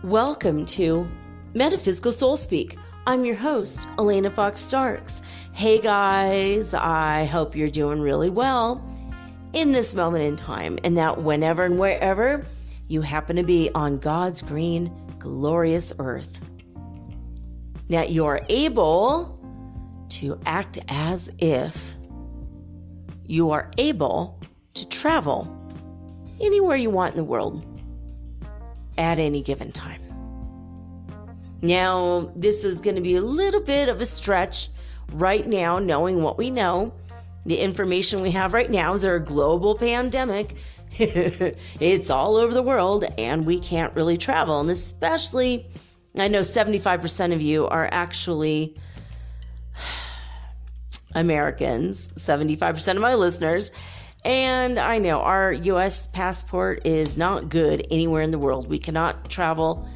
Welcome to Metaphysical Soul Speak. I'm your host, Elena Fox Starks. Hey guys, I hope you're doing really well in this moment in time, and that whenever and wherever you happen to be on God's green, glorious earth, that you're able to act as if you are able to travel anywhere you want in the world at any given time. Now, this is going to be a little bit of a stretch right now, knowing what we know. The information we have right now is there a global pandemic. It's all over the world, and we can't really travel. And especially, I know 75% of you are actually Americans, 75% of my listeners. And I know our U.S. passport is not good anywhere in the world. We cannot travel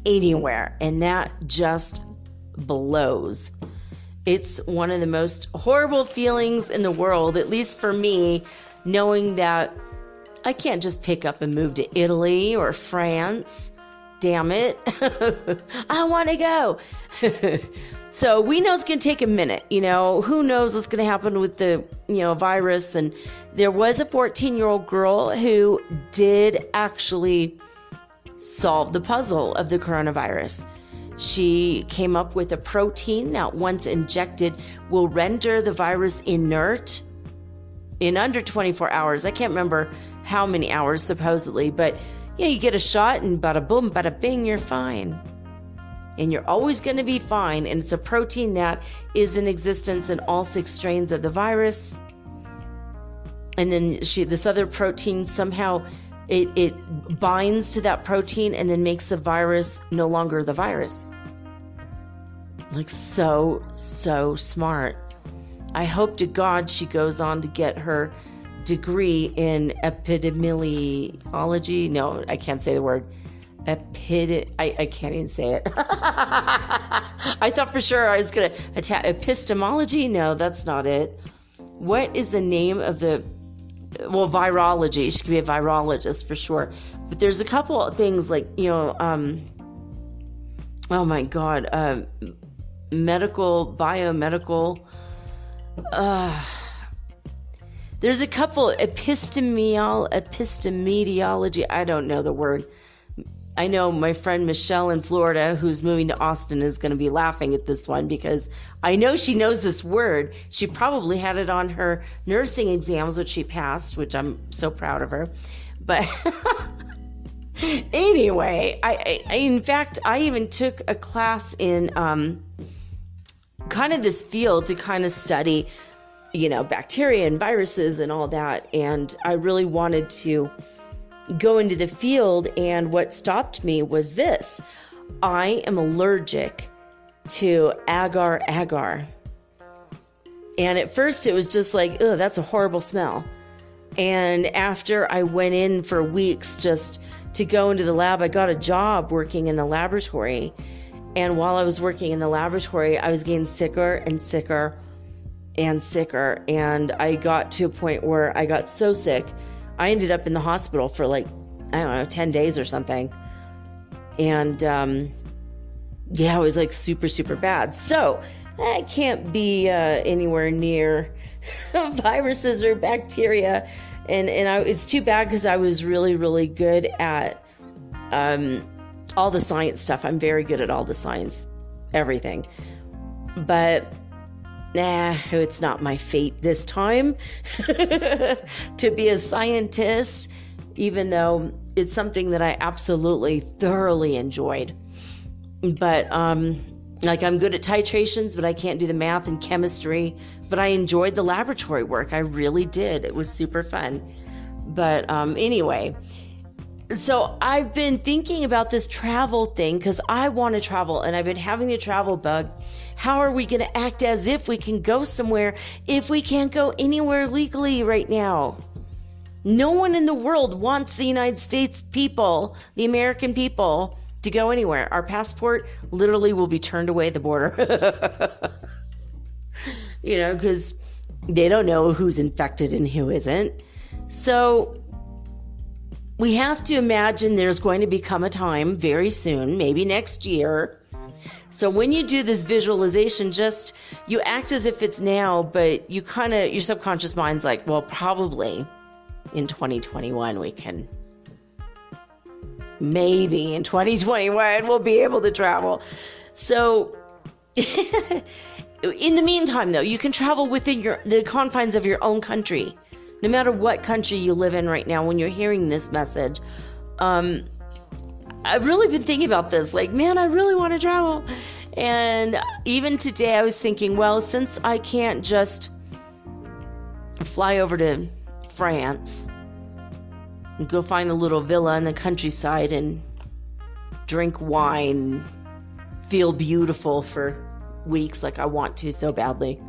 anywhere. And that just blows. It's one of the most horrible feelings in the world, at least for me, knowing that I can't just pick up and move to Italy or France. Damn it. I want to go. So we know it's going to take a minute. Who knows what's going to happen with the, virus. And there was a 14-year-old girl who did actually solve the puzzle of the coronavirus. She came up with a protein that once injected will render the virus inert in under 24 hours. I can't remember how many hours supposedly, but you get a shot and bada boom, bada bing, you're fine. And you're always going to be fine. And it's a protein that is in existence in all 6 strains of the virus. And then this other protein, somehow it binds to that protein and then makes the virus no longer the virus. Like so smart. I hope to God she goes on to get her degree in epidemiology. No, I can't say the word. I can't even say it. I thought for sure I was going to attack epistemology. No, that's not it. What is the name of virology? She could be a virologist for sure. But there's a couple of things like, oh my God, biomedical, there's a couple epistemology. I don't know the word. I know my friend Michelle in Florida, who's moving to Austin, is going to be laughing at this one because I know she knows this word. She probably had it on her nursing exams, which she passed, which I'm so proud of her. But anyway, I in fact, I even took a class in kind of this field to kind of study, bacteria and viruses and all that. And I really wanted to go into the field, and what stopped me was this. I am allergic to agar. And at first it was just like, oh, that's a horrible smell. And after I went in for weeks just to go into the lab, I got a job working in the laboratory. And while I was working in the laboratory, I was getting sicker and sicker and sicker. And I got to a point where I got so sick, I ended up in the hospital for 10 days or something. And, it was super, super bad. So I can't be anywhere near viruses or bacteria. And it's too bad because I was really, really good at all the science stuff. I'm very good at all the science, everything. But it's not my fate this time to be a scientist, even though it's something that I absolutely thoroughly enjoyed. But Like, I'm good at titrations, but I can't do the math and chemistry. But I enjoyed the laboratory work. I really did. It was super fun. But anyway, so I've been thinking about this travel thing because I want to travel, and I've been having the travel bug. How are we going to act as if we can go somewhere if we can't go anywhere legally right now? No one in the world wants the United States people, the American people, to go anywhere. Our passport literally will be turned away at the border. Because they don't know who's infected and who isn't. So we have to imagine there's going to become a time very soon, maybe next year. So when you do this visualization, you act as if it's now, but your subconscious mind's like, well, probably in 2021 we can. Maybe in 2021 we'll be able to travel. So in the meantime, though, you can travel within the confines of your own country. No matter what country you live in right now, when you're hearing this message, I've really been thinking about this. Like, man, I really want to travel. And even today I was thinking, well, since I can't just fly over to France and go find a little villa in the countryside and drink wine, feel beautiful for weeks like I want to so badly,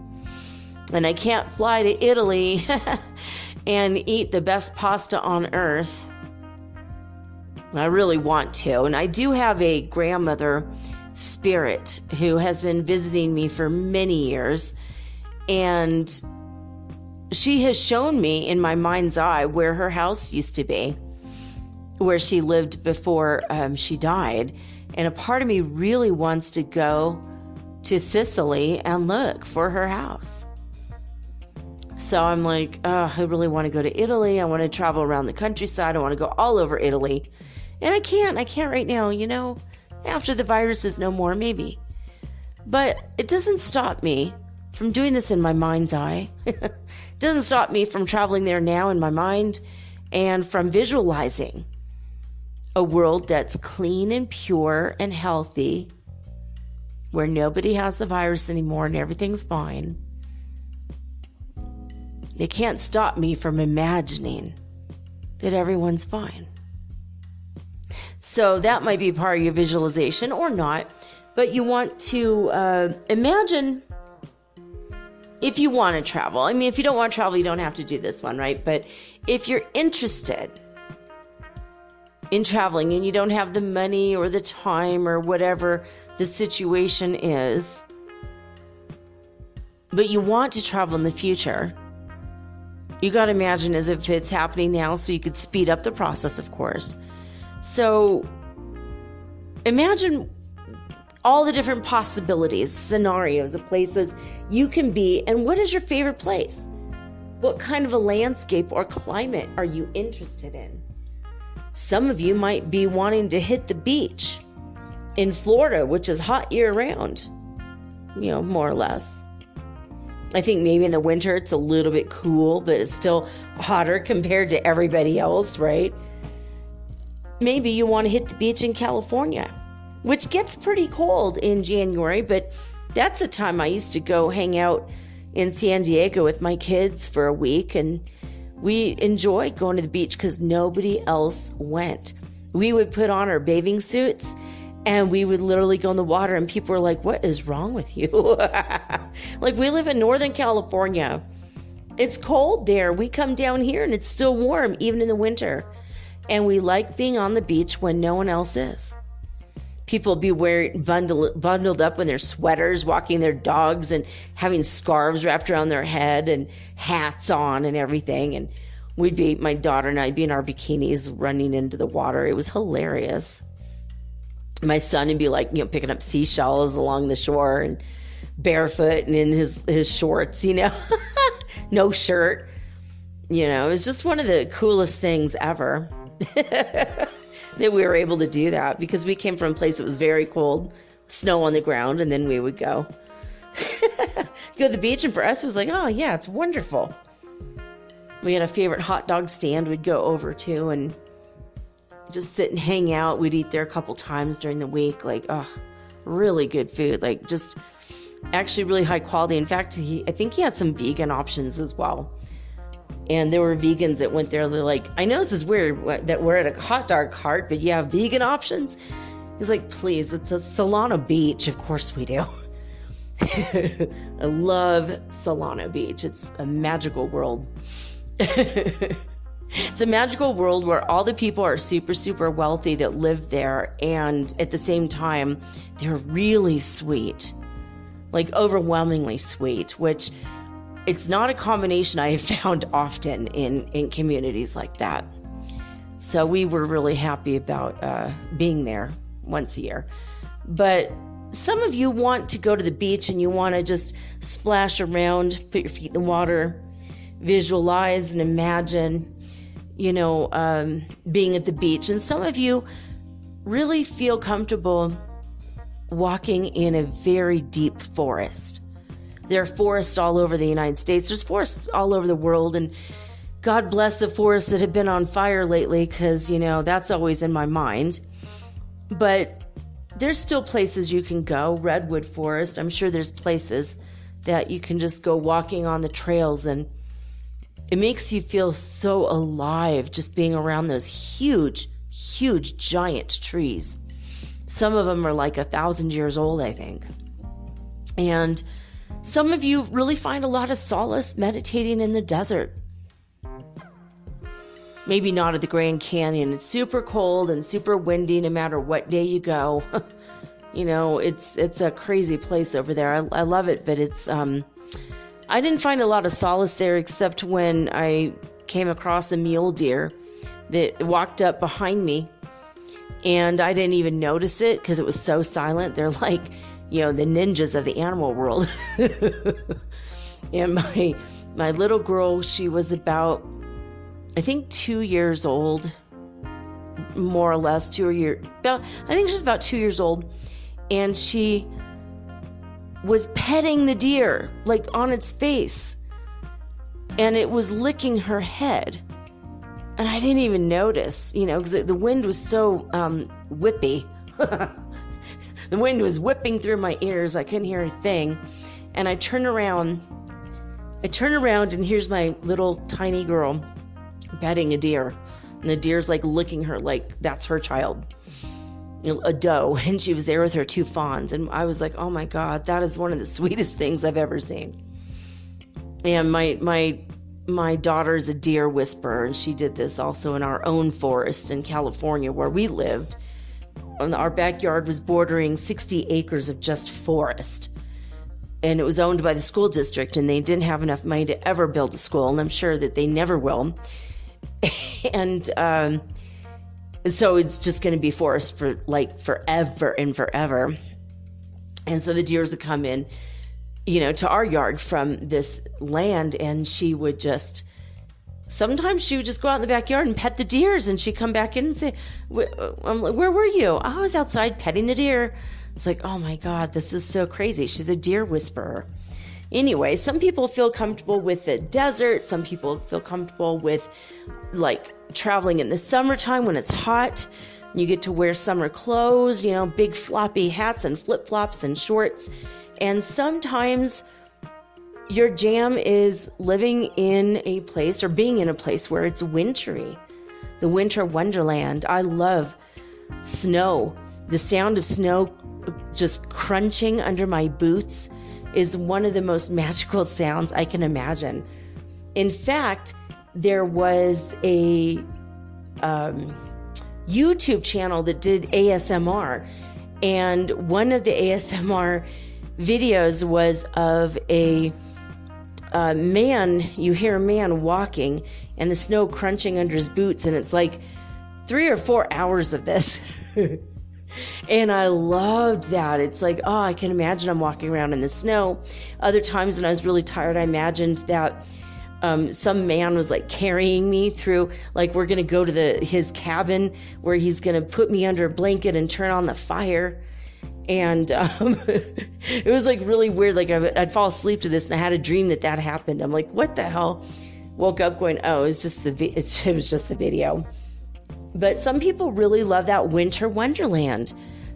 and I can't fly to Italy and eat the best pasta on earth. I really want to. And I do have a grandmother spirit who has been visiting me for many years, and she has shown me in my mind's eye where her house used to be, where she lived before she died. And a part of me really wants to go to Sicily and look for her house. So I'm like, I really want to go to Italy. I want to travel around the countryside. I want to go all over Italy. And I can't right now, after the virus is no more, maybe. But it doesn't stop me from doing this in my mind's eye. It doesn't stop me from traveling there now in my mind and from visualizing a world that's clean and pure and healthy, where nobody has the virus anymore and everything's fine. They can't stop me from imagining that everyone's fine. So that might be part of your visualization or not, but you want to imagine if you want to travel. I mean, if you don't want to travel, you don't have to do this one, right? But if you're interested in traveling and you don't have the money or the time or whatever the situation is, but you want to travel in the future, you got to imagine as if it's happening now so you could speed up the process, of course. So imagine all the different possibilities, scenarios of places you can be, and what is your favorite place? What kind of a landscape or climate are you interested in? Some of you might be wanting to hit the beach in Florida, which is hot year-round, more or less. I think maybe in the winter it's a little bit cool, but it's still hotter compared to everybody else, right? Maybe you want to hit the beach in California, which gets pretty cold in January, but that's a time I used to go hang out in San Diego with my kids for a week, and we enjoyed going to the beach because nobody else went. We would put on our bathing suits and we would literally go in the water, and people were like, what is wrong with you? Like, we live in Northern California. It's cold there. We come down here and it's still warm, even in the winter. And we like being on the beach when no one else is. People be bundled up in their sweaters, walking their dogs and having scarves wrapped around their head and hats on and everything. And my daughter and I'd be in our bikinis running into the water. It was hilarious. My son would be like, picking up seashells along the shore and barefoot and in his shorts, no shirt. It was just one of the coolest things ever. That we were able to do that because we came from a place that was very cold, snow on the ground, and then we would go to the beach, and for us it was like, oh yeah, it's wonderful. We had a favorite hot dog stand we'd go over to and just sit and hang out. We'd eat there a couple times during the week. Like, oh, really good food, like just actually really high quality. In fact, I think he had some vegan options as well. And there were vegans that went there. They're like, I know this is weird that we're at a hot dog cart, but you have vegan options? He's like, please, it's a Solana Beach. Of course we do. I love Solana Beach. It's a magical world. It's a magical world where all the people are super, super wealthy that live there. And at the same time, they're really sweet, like overwhelmingly sweet, which it's not a combination I have found often in communities like that. So we were really happy about being there once a year. But some of you want to go to the beach and you want to just splash around, put your feet in the water, visualize and imagine, being at the beach. And some of you really feel comfortable walking in a very deep forest. There are forests all over the United States. There's forests all over the world. And God bless the forests that have been on fire lately, because, that's always in my mind. But there's still places you can go. Redwood Forest, I'm sure there's places that you can just go walking on the trails, and it makes you feel so alive just being around those huge, huge, giant trees. Some of them are like 1,000 years old, I think. And some of you really find a lot of solace meditating in the desert. Maybe not at the Grand Canyon. It's super cold and super windy no matter what day you go. It's a crazy place over there. I love it, but it's I didn't find a lot of solace there except when I came across a mule deer that walked up behind me, and I didn't even notice it because it was so silent. They're like, the ninjas of the animal world. And my little girl, she was about, I think 2 years old, more or less, I think she's about 2 years old. And she was petting the deer, like on its face. And it was licking her head. And I didn't even notice, because the wind was so whippy. The wind was whipping through my ears. I couldn't hear a thing. And I turn around, and here's my little tiny girl petting a deer. And the deer's like licking her like that's her child, a doe. And she was there with her 2 fawns. And I was like, oh my God, that is one of the sweetest things I've ever seen. And my daughter's a deer whisperer. And she did this also in our own forest in California where we lived. Our backyard was bordering 60 acres of just forest. And it was owned by the school district, and they didn't have enough money to ever build a school, and I'm sure that they never will. And so it's just going to be forest for like forever and forever. And so the deers would come in, to our yard from this land, and sometimes she would just go out in the backyard and pet the deers, and she'd come back in and say, I'm like, where were you? I was outside petting the deer. It's like, oh my God, this is so crazy. She's a deer whisperer. Anyway, some people feel comfortable with the desert. Some people feel comfortable with like traveling in the summertime when it's hot. You get to wear summer clothes, big floppy hats and flip-flops and shorts. And sometimes your jam is living in a place or being in a place where it's wintry. The winter wonderland. I love snow. The sound of snow just crunching under my boots is one of the most magical sounds I can imagine. In fact, there was a YouTube channel that did ASMR, and one of the ASMR videos was of a man. You hear a man walking and the snow crunching under his boots, and it's like 3 or 4 hours of this. And I loved that. It's like, oh, I can imagine I'm walking around in the snow. Other times when I was really tired, I imagined that some man was like carrying me through, like we're going to go to his cabin where he's going to put me under a blanket and turn on the fire. And it was like really weird. Like I'd fall asleep to this and I had a dream that happened. I'm like, what the hell? Woke up going, oh, it was just the video. But some people really love that winter wonderland.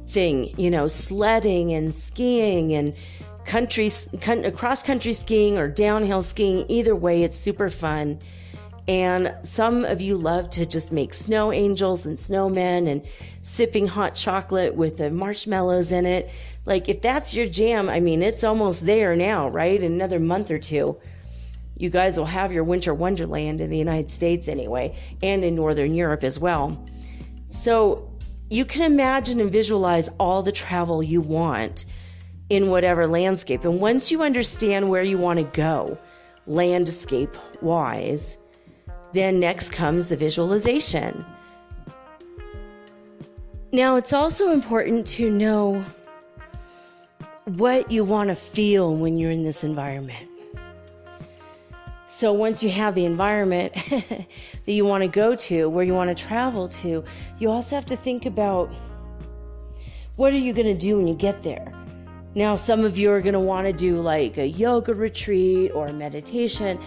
thing, sledding and skiing and cross-country skiing or downhill skiing. Either way, it's super fun. And some of you love to just make snow angels and snowmen and sipping hot chocolate with the marshmallows in it. Like, if that's your jam, it's almost there now, right? In another month or two, you guys will have your winter wonderland in the United States anyway, and in Northern Europe as well. So you can imagine and visualize all the travel you want in whatever landscape. And once you understand where you want to go, landscape-wise, then next comes the visualization. Now, it's also important to know what you want to feel when you're in this environment. So once you have the environment that you want to go to, where you want to travel to, you also have to think about, what are you going to do when you get there? Now, some of you are going to want to do like a yoga retreat or a meditation,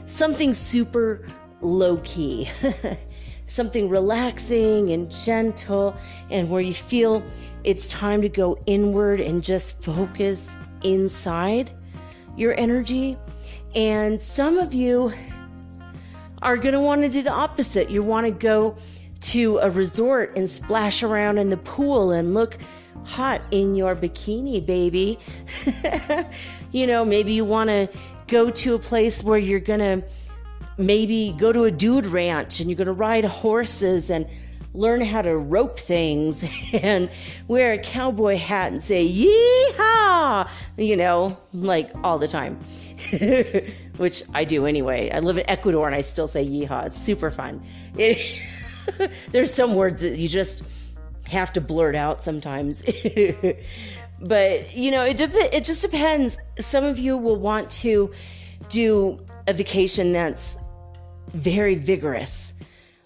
something super low-key, something relaxing and gentle, and where you feel it's time to go inward and just focus inside your energy. And some of you are going to want to do the opposite. You want to go to a resort and splash around in the pool and look hot in your bikini, baby. Maybe you want to go to a place where you're going to maybe go to a dude ranch and you're going to ride horses and learn how to rope things and wear a cowboy hat and say, yeehaw, like all the time, which I do anyway. I live in Ecuador and I still say yeehaw. It's super fun. There's some words that you just have to blurt out sometimes. But, it just depends. Some of you will want to do a vacation that's very vigorous.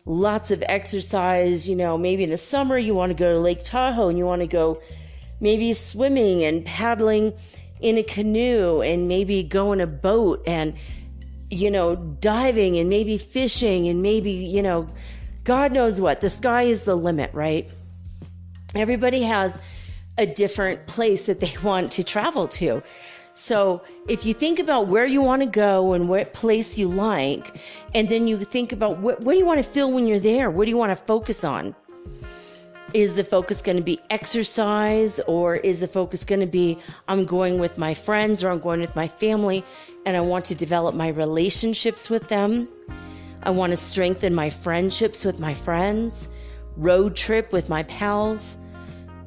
Lots of exercise, maybe in the summer you want to go to Lake Tahoe and you want to go maybe swimming and paddling in a canoe and maybe go in a boat and, diving and maybe fishing and maybe, God knows what. The sky is the limit, right? Everybody has a different place that they want to travel to. So if you think about where you want to go and what place you like, and then you think about what do you want to feel when you're there? What do you want to focus on? Is the focus going to be exercise, or is the focus going to be I'm going with my friends or I'm going with my family and I want to develop my relationships with them? I want to strengthen my friendships with my friends, road trip with my pals.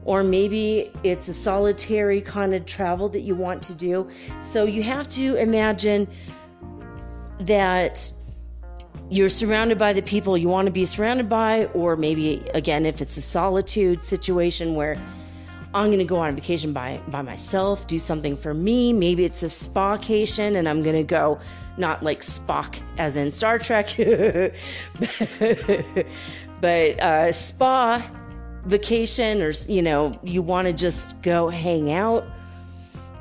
Or maybe it's a solitary kind of travel that you want to do. So you have to imagine that you're surrounded by the people you want to be surrounded by, or maybe, again, if it's a solitude situation where I'm going to go on vacation by myself, do something for me. Maybe it's a spacation and I'm going to go, not like Spock as in Star Trek, but spa vacation, or you want to just go hang out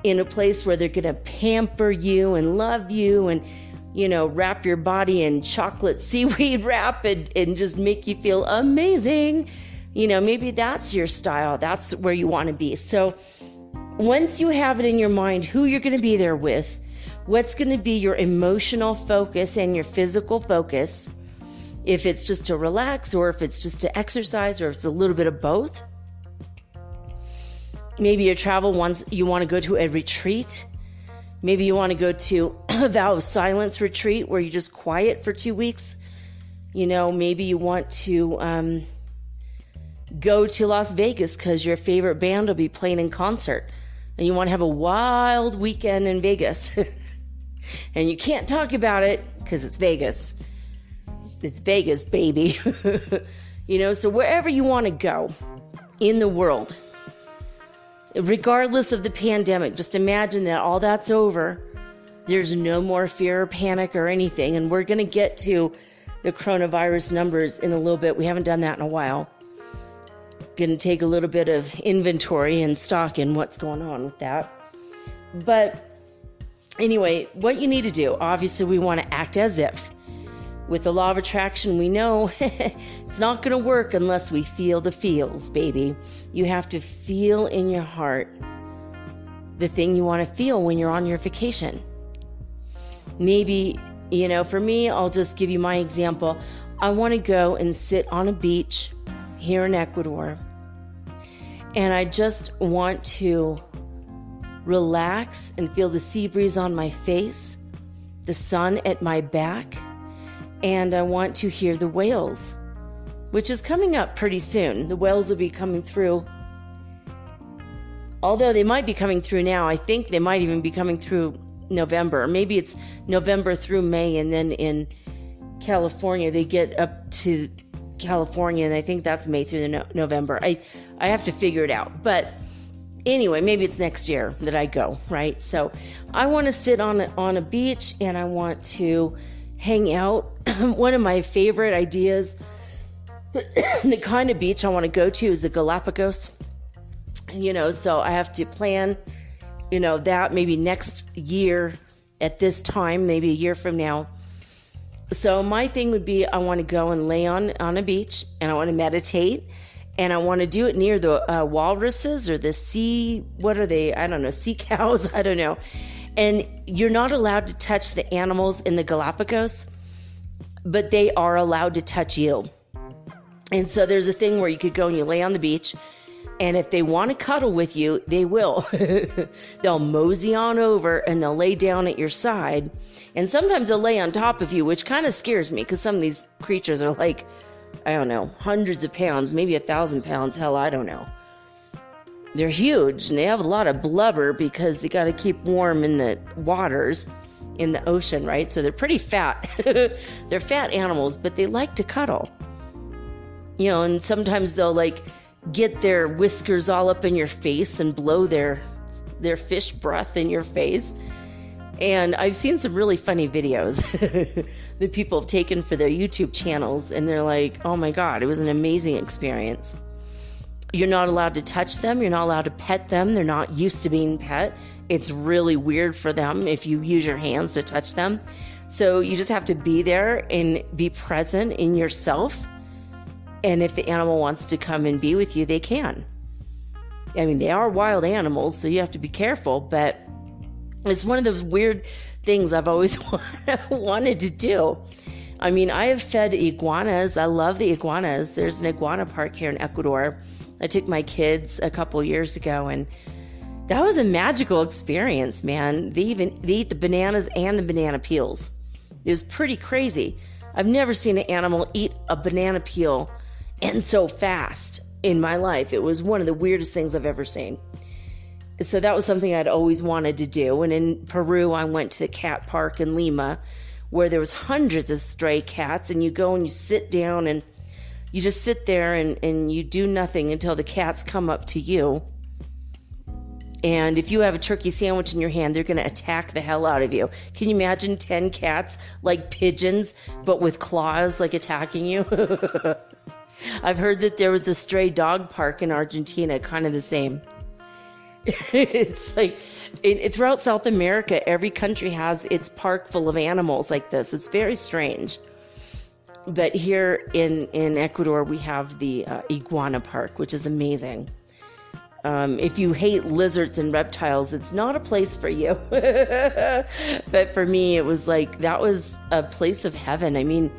in a place where they're going to pamper you and love you and wrap your body in chocolate seaweed wrap and just make you feel amazing. Maybe that's your style. That's where you want to be. So once you have it in your mind who you're going to be there with, what's going to be your emotional focus and your physical focus, if it's just to relax or if it's just to exercise or if it's a little bit of both. Maybe your travel once you want to go to a retreat. Maybe you want to go to a vow of silence retreat where you're just quiet for 2 weeks. Maybe you want to go to Las Vegas because your favorite band will be playing in concert and you want to have a wild weekend in Vegas. And you can't talk about it because it's Vegas. It's Vegas, baby. So wherever you want to go in the world, regardless of the pandemic, just imagine that all that's over. There's no more fear or panic or anything. And we're going to get to the coronavirus numbers in a little bit. We haven't done that in a while. Going to take a little bit of inventory and stock in what's going on with that. But anyway, what you need to do, obviously we want to act as if. With the law of attraction, we know it's not going to work unless we feel the feels, baby. You have to feel in your heart the thing you want to feel when you're on your vacation. Maybe, for me, I'll just give you my example. I want to go and sit on a beach here in Ecuador, and I just want to relax and feel the sea breeze on my face, the sun at my back, and I want to hear the whales, which is coming up pretty soon. The whales will be coming through. Although they might be coming through now, I think they might even be coming through November. Maybe it's November through May, and then in California, they get up to California, and I think that's May through November. I have to figure it out. But anyway, maybe it's next year that I go, right? So I want to sit on a beach, and I want to hang out. One of my favorite ideas, the kind of beach I want to go to is the Galapagos. So I have to plan, that maybe next year at this time, maybe a year from now. So my thing would be, I want to go and lay on a beach, and I want to meditate, and I want to do it near the walruses or the sea, what are they? I don't know, sea cows, I don't know. And you're not allowed to touch the animals in the Galapagos, but they are allowed to touch you. And so there's a thing where you could go and you lay on the beach, and if they want to cuddle with you, they will. They'll mosey on over and they'll lay down at your side. And sometimes they'll lay on top of you, which kind of scares me because some of these creatures are like, I don't know, hundreds of pounds, maybe 1,000 pounds. Hell, I don't know. They're huge, and they have a lot of blubber because they got to keep warm in the waters in the ocean, right? So they're pretty fat. They're fat animals, but they like to cuddle. And sometimes they'll get their whiskers all up in your face and blow their fish breath in your face. And I've seen some really funny videos that people have taken for their YouTube channels, and they're like, oh my God, it was an amazing experience. You're not allowed to touch them. You're not allowed to pet them. They're not used to being pet. It's really weird for them if you use your hands to touch them. So you just have to be there and be present in yourself. And if the animal wants to come and be with you, they can. I mean, they are wild animals, so you have to be careful, but it's one of those weird things I've always wanted to do. I mean, I have fed iguanas. I love the iguanas. There's an iguana park here in Ecuador. I took my kids a couple years ago, and that was a magical experience, man. They eat the bananas and the banana peels. It was pretty crazy. I've never seen an animal eat a banana peel and so fast in my life. It was one of the weirdest things I've ever seen. So that was something I'd always wanted to do. And in Peru, I went to the cat park in Lima, where there was hundreds of stray cats, and you go and you sit down and you just sit there and you do nothing until the cats come up to you. And if you have a turkey sandwich in your hand, they're going to attack the hell out of you. Can you imagine 10 cats like pigeons, but with claws attacking you? I've heard that there was a stray dog park in Argentina, kind of the same. It's throughout South America, every country has its park full of animals like this. It's very strange. But here in Ecuador, we have the iguana park, which is amazing. If you hate lizards and reptiles, it's not a place for you. But for me, it was that was a place of heaven. I mean,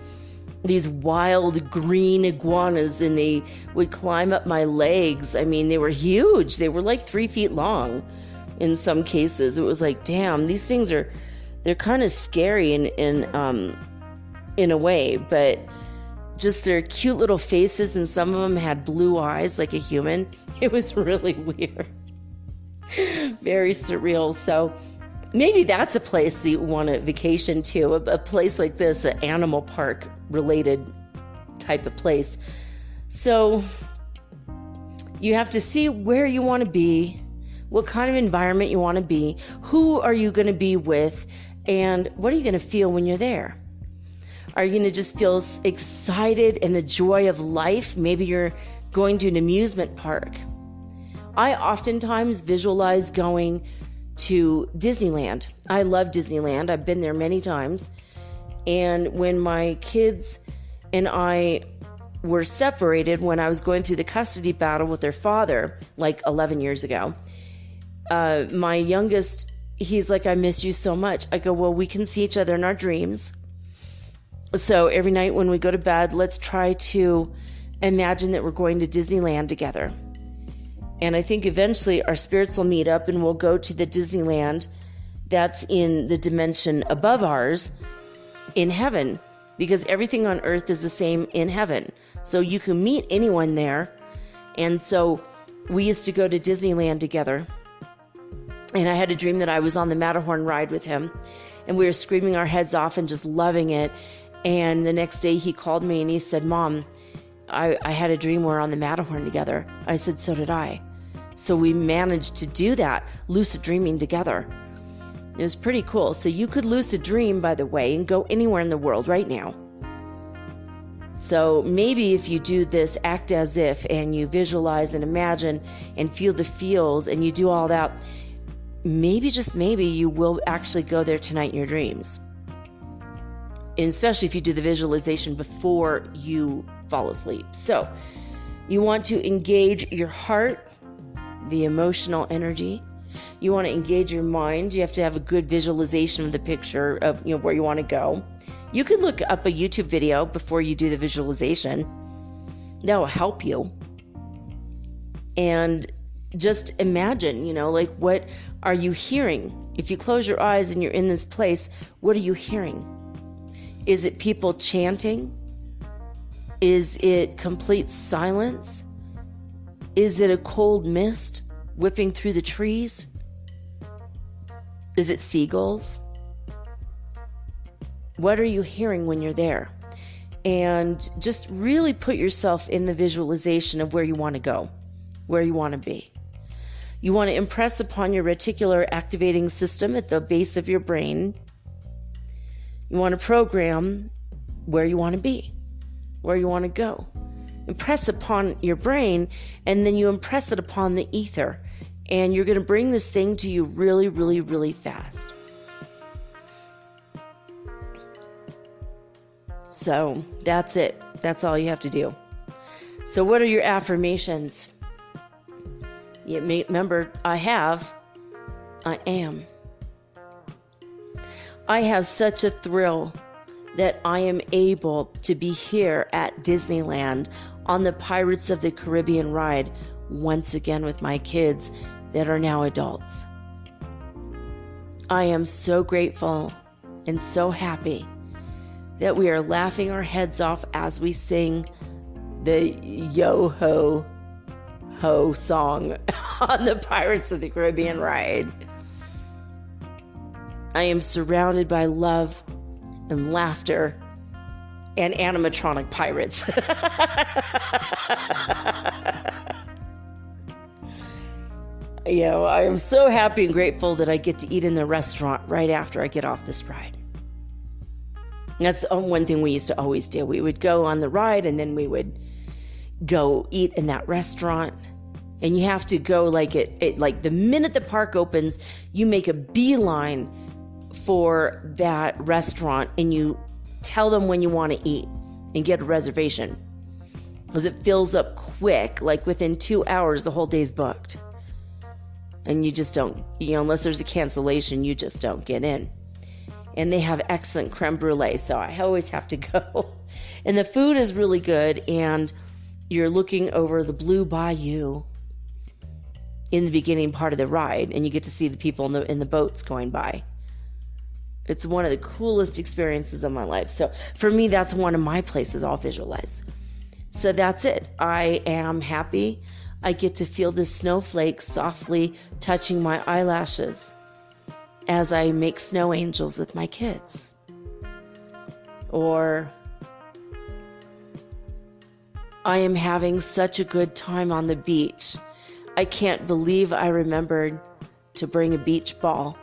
these wild green iguanas, and they would climb up my legs. I mean, they were huge. They were 3 feet long in some cases. It was damn, these things they're kind of scary in a way, but just their cute little faces, and some of them had blue eyes like a human. It was really weird. Very surreal. So maybe that's a place that you want to vacation to, a place like this, an animal park related type of place. So you have to see where you want to be, what kind of environment you want to be, who are you going to be with, and what are you going to feel when you're there? Are you going to just feel excited and the joy of life? Maybe you're going to an amusement park. I oftentimes visualize going to Disneyland. I love Disneyland. I've been there many times. And when my kids and I were separated, when I was going through the custody battle with their father, like 11 years ago, my youngest, he's like, I miss you so much. I go, well, we can see each other in our dreams. So every night when we go to bed, let's try to imagine that we're going to Disneyland together. And I think eventually our spirits will meet up and we'll go to the Disneyland that's in the dimension above ours in heaven, because everything on earth is the same in heaven. So you can meet anyone there. And so we used to go to Disneyland together. And I had a dream that I was on the Matterhorn ride with him, and we were screaming our heads off and just loving it. And the next day he called me and he said, Mom, I had a dream we're on the Matterhorn together. I said, so did I. So we managed to do that, lucid dreaming together. It was pretty cool. So you could lucid dream, by the way, and go anywhere in the world right now. So maybe if you do this, act as if, and you visualize and imagine and feel the feels, and you do all that, maybe, just maybe, you will actually go there tonight in your dreams. And especially if you do the visualization before you fall asleep. So you want to engage your heart, the emotional energy. You want to engage your mind. You have to have a good visualization of the picture of where you want to go. You could look up a YouTube video before you do the visualization. That will help you. And just imagine, like, what are you hearing? If you close your eyes and you're in this place, what are you hearing? Is it people chanting? Is it complete silence? Is it a cold mist whipping through the trees? Is it seagulls? What are you hearing when you're there? And just really put yourself in the visualization of where you want to go, where you want to be. You want to impress upon your reticular activating system at the base of your brain. You want to program where you want to be, where you want to go. Impress upon your brain, and then you impress it upon the ether. And you're going to bring this thing to you really, really, really fast. So that's it. That's all you have to do. So what are your affirmations? Remember, I am. I have such a thrill that I am able to be here at Disneyland on the Pirates of the Caribbean ride once again with my kids that are now adults. I am so grateful and so happy that we are laughing our heads off as we sing the Yo-Ho-Ho song on the Pirates of the Caribbean ride. I am surrounded by love and laughter and animatronic pirates. I am so happy and grateful that I get to eat in the restaurant right after I get off this ride. That's one thing we used to always do. We would go on the ride and then we would go eat in that restaurant. And you have to go like the minute the park opens, you make a beeline for that restaurant and you tell them when you want to eat and get a reservation, because it fills up quick. Like within 2 hours, the whole day's booked. And you just don't, unless there's a cancellation, you just don't get in. And they have excellent creme brulee, so I always have to go. And the food is really good, and you're looking over the blue bayou in the beginning part of the ride, and you get to see the people in the boats going by. It's one of the coolest experiences of my life. So for me, that's one of my places I'll visualize. So that's it. I am happy. I get to feel the snowflakes softly touching my eyelashes as I make snow angels with my kids. Or I am having such a good time on the beach. I can't believe I remembered to bring a beach ball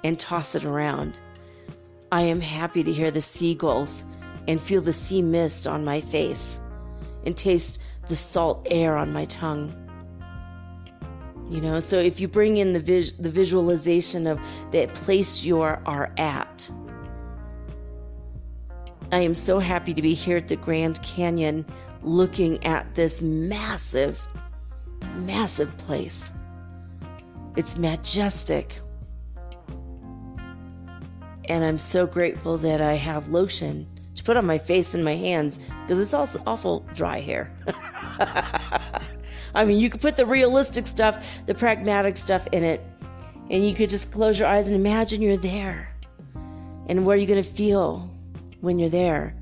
and toss it around. I am happy to hear the seagulls and feel the sea mist on my face and taste the salt air on my tongue. So if you bring in the visualization of the place you are at, I am so happy to be here at the Grand Canyon looking at this massive, massive place. It's majestic. And I'm so grateful that I have lotion to put on my face and my hands because it's also awful dry here. I mean, you could put the realistic stuff, the pragmatic stuff in it, and you could just close your eyes and imagine you're there. And what are you going to feel when you're there?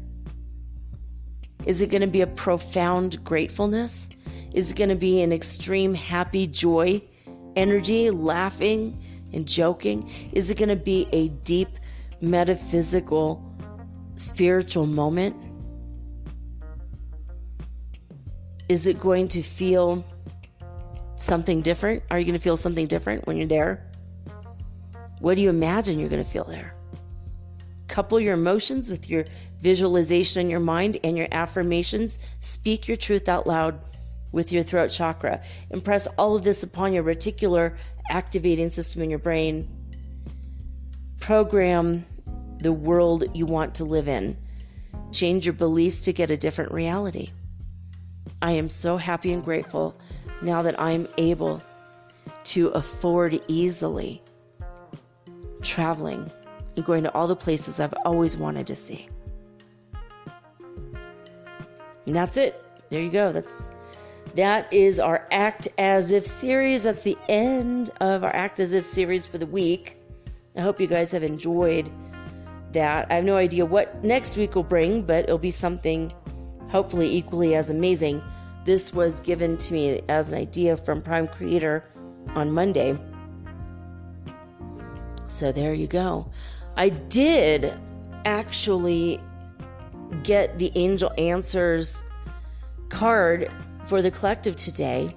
Is it going to be a profound gratefulness? Is it going to be an extreme happy joy energy, laughing and joking? Is it going to be a deep metaphysical spiritual moment? Is it going to feel something different? Are you going to feel something different when you're there? What do you imagine you're going to feel there? Couple your emotions with your visualization in your mind and your affirmations. Speak your truth out loud with your throat chakra. Impress all of this upon your reticular activating system in your brain. Program the world you want to live in. Change your beliefs to get a different reality. I am so happy and grateful now that I'm able to afford easily traveling and going to all the places I've always wanted to see. And that's it. There you go. That is our Act As If series. That's the end of our Act As If series for the week. I hope you guys have enjoyed that. I have no idea what next week will bring, but it'll be something hopefully equally as amazing. This was given to me as an idea from Prime Creator on Monday. So there you go. I did actually get the Angel Answers card for the collective today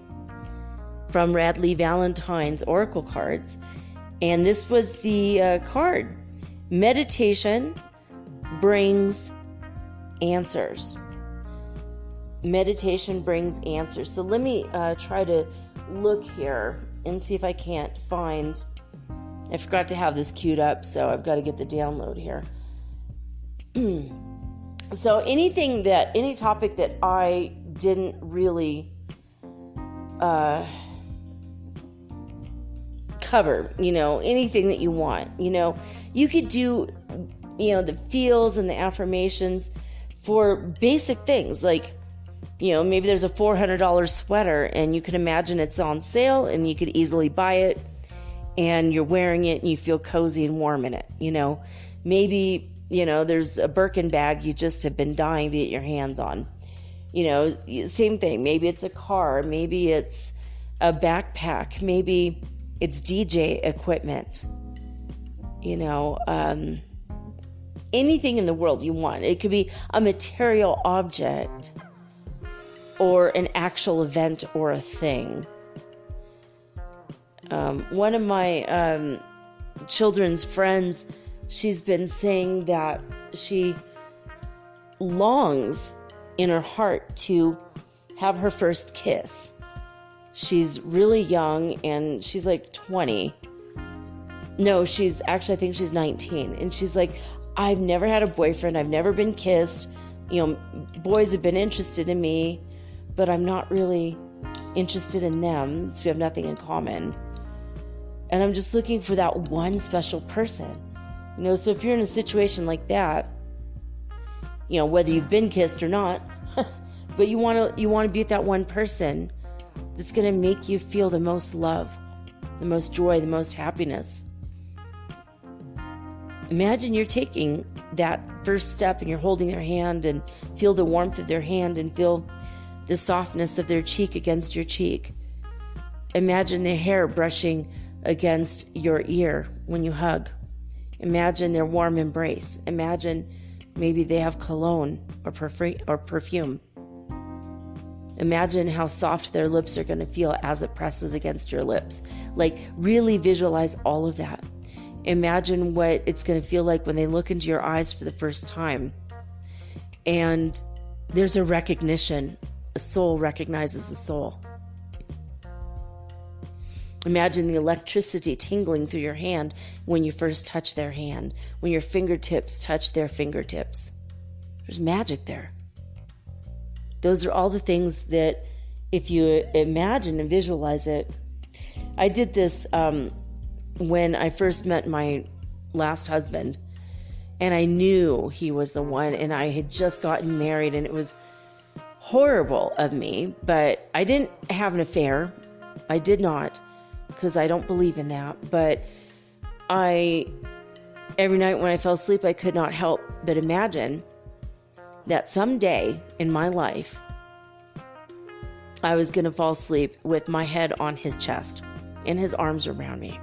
from Radleigh Valentine's Oracle cards. And this was the card. Meditation brings answers. Meditation brings answers. So let me try to look here and see if I can't find... I forgot to have this queued up, so I've got to get the download here. So any topic that I didn't really cover, anything that you want, you could do, the feels and the affirmations for basic things like, maybe there's a $400 sweater and you can imagine it's on sale and you could easily buy it and you're wearing it and you feel cozy and warm in it. Maybe, there's a Birkin bag you just have been dying to get your hands on. Same thing. Maybe it's a car. Maybe it's a backpack. Maybe it's DJ equipment. Anything in the world you want. It could be a material object or an actual event or a thing. One of my children's friends, she's been saying that she longs in her heart to have her first kiss. She's really young and she's like 20. No, I think she's 19. And she's like, I've never had a boyfriend. I've never been kissed. Boys have been interested in me, but I'm not really interested in them. So we have nothing in common. And I'm just looking for that one special person. So if you're in a situation like that, whether you've been kissed or not, but you want to be with that one person that's going to make you feel the most love, the most joy, the most happiness. Imagine you're taking that first step and you're holding their hand and feel the warmth of their hand and feel the softness of their cheek against your cheek. Imagine their hair brushing against your ear when you hug. Imagine their warm embrace. Imagine maybe they have cologne or perfume. Imagine how soft their lips are going to feel as it presses against your lips. Like, really visualize all of that. Imagine what it's going to feel like when they look into your eyes for the first time. And there's a recognition. A soul recognizes a soul. Imagine the electricity tingling through your hand when you first touch their hand, when your fingertips touch their fingertips. There's magic there. Those are all the things that if you imagine and visualize it. I did this when I first met my last husband, and I knew he was the one, and I had just gotten married, and it was horrible of me, but I didn't have an affair. I did not, because I don't believe in that. But every night when I fell asleep, I could not help but imagine that someday in my life, I was going to fall asleep with my head on his chest and his arms around me.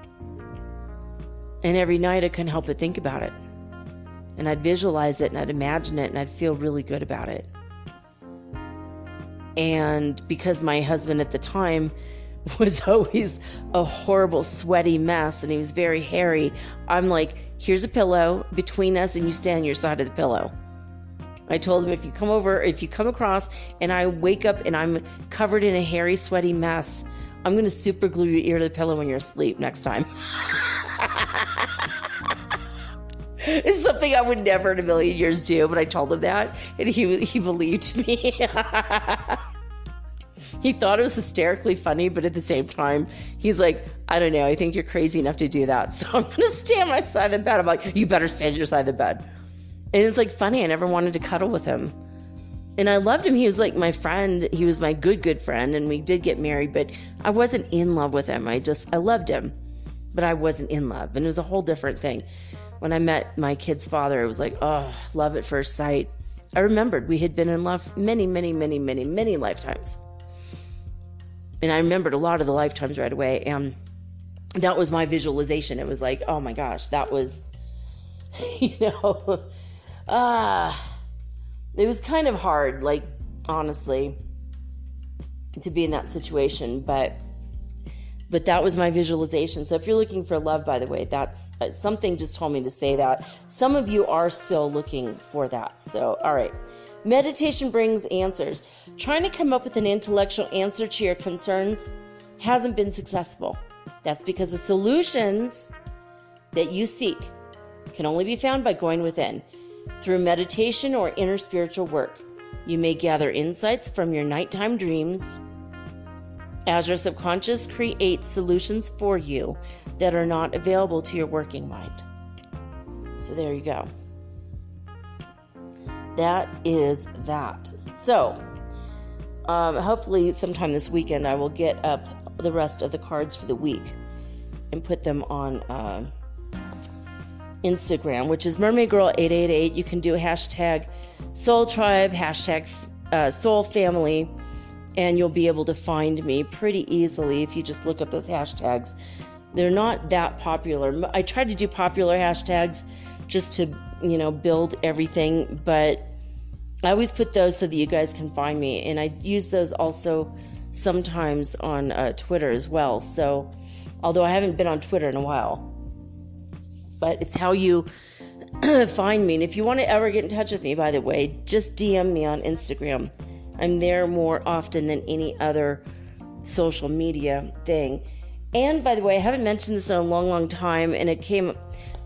And every night I couldn't help but think about it. And I'd visualize it and I'd imagine it and I'd feel really good about it. And because my husband at the time was always a horrible, sweaty mess and he was very hairy, I'm like, here's a pillow between us and you stay on your side of the pillow. I told him, if you come across and I wake up and I'm covered in a hairy, sweaty mess, I'm going to super glue your ear to the pillow when you're asleep next time. It's something I would never in a million years do, but I told him that, and he believed me. He thought it was hysterically funny, but at the same time, he's like, I don't know, I think you're crazy enough to do that, so I'm going to stay on my side of the bed. I'm like, you better stay on your side of the bed. And it's like funny, I never wanted to cuddle with him. And I loved him. He was like my friend. He was my good friend, and we did get married, but I wasn't in love with him. I loved him, but I wasn't in love. And it was a whole different thing. When I met my kid's father, it was like, oh, love at first sight. I remembered we had been in love many lifetimes. And I remembered a lot of the lifetimes right away. And that was my visualization. It was like, oh my gosh, that was, it was kind of hard, like, honestly, to be in that situation, but that was my visualization. So if you're looking for love, by the way, that's something just told me to say that. Some of you are still looking for that. So, all right. Meditation brings answers. Trying to come up with an intellectual answer to your concerns hasn't been successful. That's because the solutions that you seek can only be found by going within. Through meditation or inner spiritual work, you may gather insights from your nighttime dreams as your subconscious creates solutions for you that are not available to your working mind. So there you go. That is that. So hopefully sometime this weekend I will get up the rest of the cards for the week and put them on Instagram, which is mermaidgirl888. You can do hashtag soul tribe, hashtag soul family, and you'll be able to find me pretty easily if you just look up those hashtags. They're not that popular. I try to do popular hashtags just to, build everything, but I always put those so that you guys can find me, and I use those also sometimes on Twitter as well. So, although I haven't been on Twitter in a while, but it's how you find me. And if you want to ever get in touch with me, by the way, just DM me on Instagram. I'm there more often than any other social media thing. And by the way, I haven't mentioned this in a long time, and it came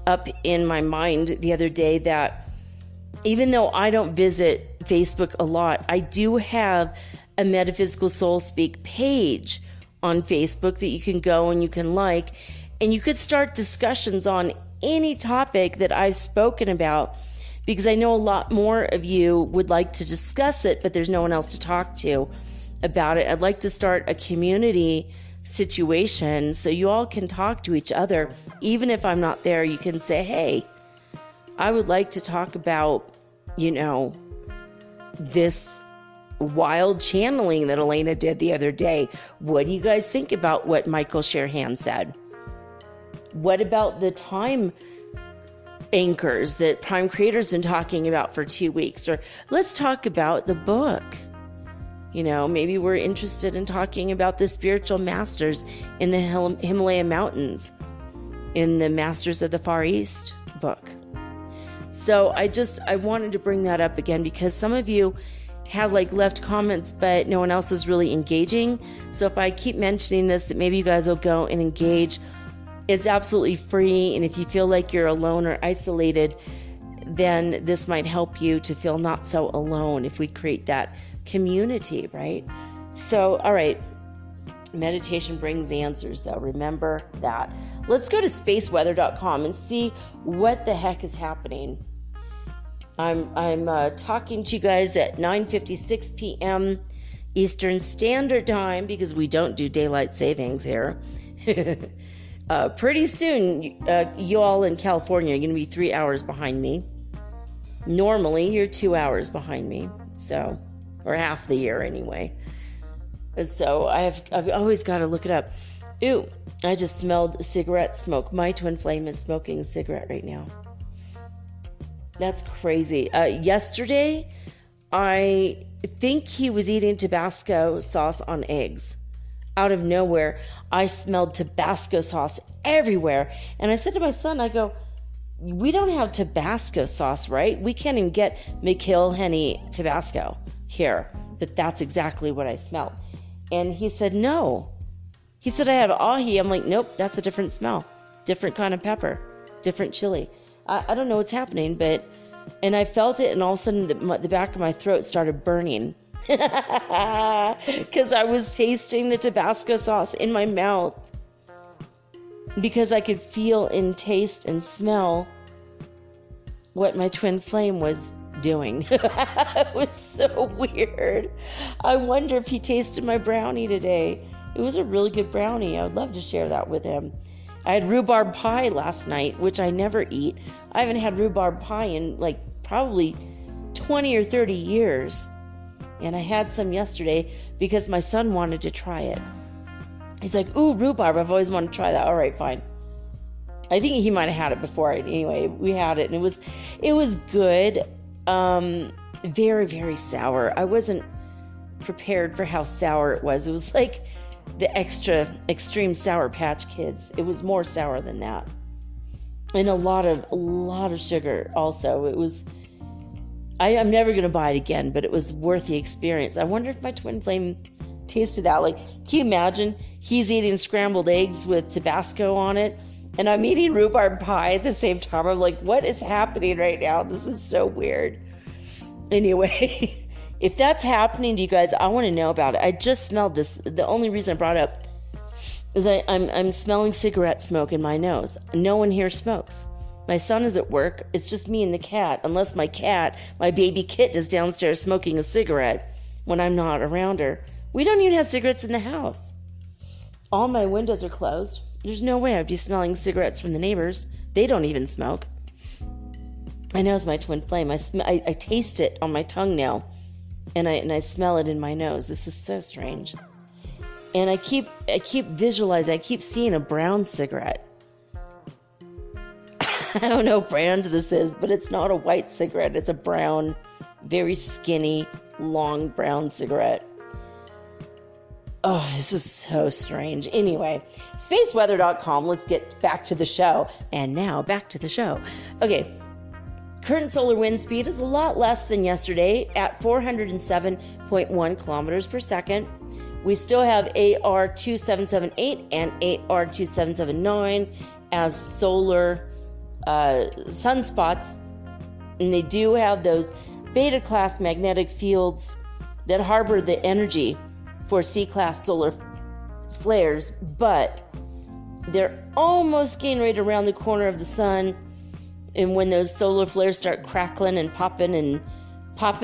up in my mind the other day that even though I don't visit Facebook a lot, I do have a Metaphysical Soul Speak page on Facebook that you can go and you can like, and you could start discussions on any topic that I've spoken about, because I know a lot more of you would like to discuss it, but there's no one else to talk to about it. I'd like to start a community situation so you all can talk to each other. Even if I'm not there, you can say, hey, I would like to talk about, this wild channeling that Elena did the other day. What do you guys think about what Michael Sherhan said? What about the time anchors that Prime Creator's been talking about for 2 weeks? Or let's talk about the book. Maybe we're interested in talking about the spiritual masters in the Himalaya mountains in the Masters of the Far East book. So I wanted to bring that up again because some of you have left comments, but no one else is really engaging. So if I keep mentioning this, that maybe you guys will go and engage. It's absolutely free, and if you feel like you're alone or isolated, then this might help you to feel not so alone if we create that community, right? So, all right. Meditation brings answers, though. Remember that. Let's go to spaceweather.com and see what the heck is happening. I'm talking to you guys at 9:56 p.m. Eastern Standard Time because we don't do daylight savings here. Pretty soon, you all in California are going to be 3 hours behind me. Normally, you're 2 hours behind me, so, or half the year anyway. So I've always got to look it up. Ooh, I just smelled cigarette smoke. My twin flame is smoking a cigarette right now. That's crazy. Yesterday, I think he was eating Tabasco sauce on eggs. Out of nowhere, I smelled Tabasco sauce everywhere. And I said to my son, I go, we don't have Tabasco sauce, right? We can't even get McHill-Henny Tabasco here. But that's exactly what I smelled. And he said, no. He said, I have ahi. I'm like, nope, that's a different smell. Different kind of pepper. Different chili. I don't know what's happening, and I felt it, and all of a sudden the back of my throat started burning. Because I was tasting the Tabasco sauce in my mouth. Because I could feel and taste and smell what my twin flame was doing. It was so weird. I wonder if he tasted my brownie today. It was a really good brownie. I would love to share that with him. I had rhubarb pie last night, which I never eat. I haven't had rhubarb pie in like probably 20 or 30 years. And I had some yesterday because my son wanted to try it. He's like, ooh, rhubarb. I've always wanted to try that. All right, fine. I think he might have had it before. Anyway, we had it, and it was good. Very, very sour. I wasn't prepared for how sour it was. It was like the extreme Sour Patch Kids. It was more sour than that. And a lot of sugar also. It was, I'm never going to buy it again, but it was worth the experience. I wonder if my twin flame tasted that. Like, can you imagine? He's eating scrambled eggs with Tabasco on it, and I'm eating rhubarb pie at the same time. I'm like, what is happening right now? This is so weird. Anyway, if that's happening to you guys, I want to know about it. I just smelled this. The only reason I brought it up is I'm smelling cigarette smoke in my nose. No one here smokes. My son is at work. It's just me and the cat, unless my baby kitten, is downstairs smoking a cigarette when I'm not around her. We don't even have cigarettes in the house. All my windows are closed. There's no way I'd be smelling cigarettes from the neighbors. They don't even smoke. I know it's my twin flame. I taste it on my tongue now, and I smell it in my nose. This is so strange. And I keep visualizing. I keep seeing a brown cigarette. I don't know what brand this is, but it's not a white cigarette. It's a brown, very skinny, long brown cigarette. Oh, this is so strange. Anyway, spaceweather.com. Let's get back to the show. And now back to the show. Okay. Current solar wind speed is a lot less than yesterday at 407.1 kilometers per second. We still have AR2778 and AR2779 as solar sunspots. And they do have those beta class magnetic fields that harbor the energy for C-class solar flares, but they're almost getting right around the corner of the sun. And when those solar flares start crackling and popping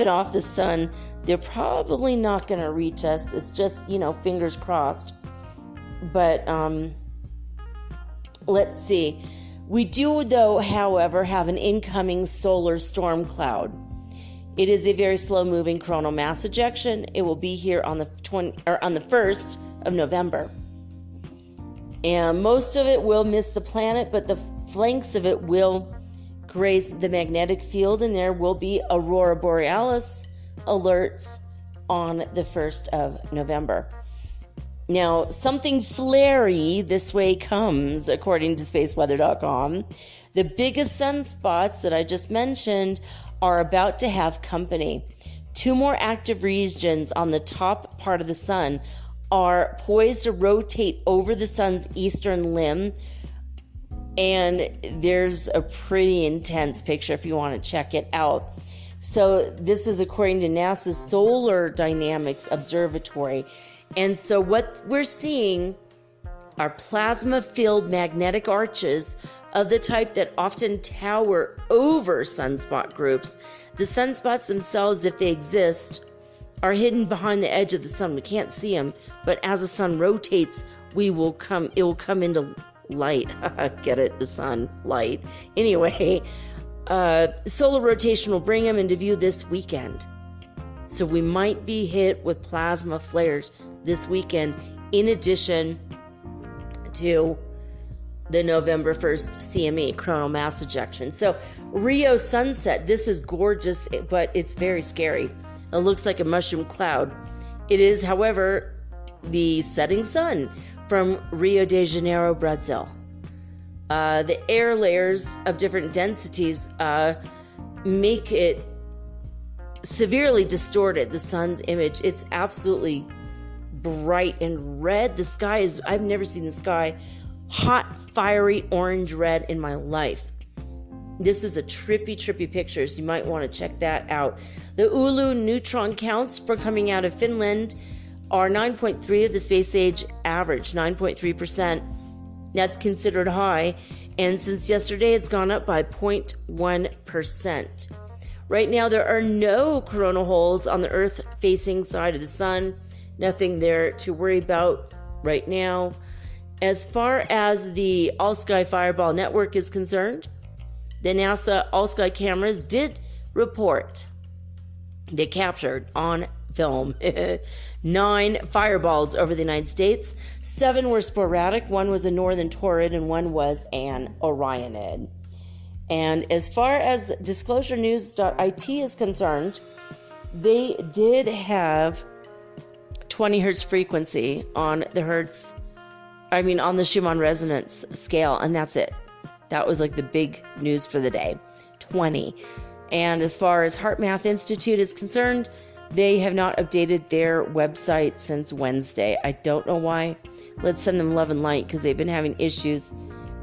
off the sun, they're probably not going to reach us. It's just, fingers crossed. But let's see. We do, though, however, have an incoming solar storm cloud. It is a very slow-moving coronal mass ejection. It will be here on the 1st of November. And most of it will miss the planet, but the flanks of it will graze the magnetic field, and there will be aurora borealis alerts on the 1st of November. Now, something flary this way comes, according to spaceweather.com. The biggest sunspots that I just mentioned are about to have company. 2 more active regions on the top part of the sun are poised to rotate over the sun's eastern limb And there's a pretty intense picture if you want to check it out. So this is according to NASA's Solar Dynamics Observatory. And so what we're seeing are plasma-filled magnetic arches of the type that often tower over sunspot groups. The sunspots themselves, if they exist, are hidden behind the edge of the sun. We can't see them, but as the sun rotates, it will come into light. Get it? The sun, light. Anyway, solar rotation will bring them into view this weekend. So we might be hit with plasma flares this weekend, in addition to the November 1st CME, coronal mass ejection. So Rio sunset, this is gorgeous, but it's very scary. It looks like a mushroom cloud. It is, however, the setting sun from Rio de Janeiro, Brazil. The air layers of different densities make it severely distorted, the sun's image. It's absolutely bright and red. The sky is, I've never seen the sky hot, fiery, orange red in my life. This is a trippy picture, so you might want to check that out. The Oulu neutron counts for coming out of Finland are 9.3 of the space age average, 9.3%. That's considered high, and since yesterday it's gone up by 0.1%. Right now there are no coronal holes on the Earth-facing side of the sun. Nothing there to worry about right now. As far as the All-Sky Fireball Network is concerned, the NASA All-Sky cameras did report they captured on film 9 fireballs over the United States. 7 were sporadic, 1 was a northern Taurid, and 1 was an Orionid. And as far as disclosurenews.it is concerned, they did have 20 hertz frequency on the on the Schumann Resonance scale, and that's it. That was like the big news for the day, 20. And as far as HeartMath Institute is concerned, they have not updated their website since Wednesday. I don't know why. Let's send them love and light, because they've been having issues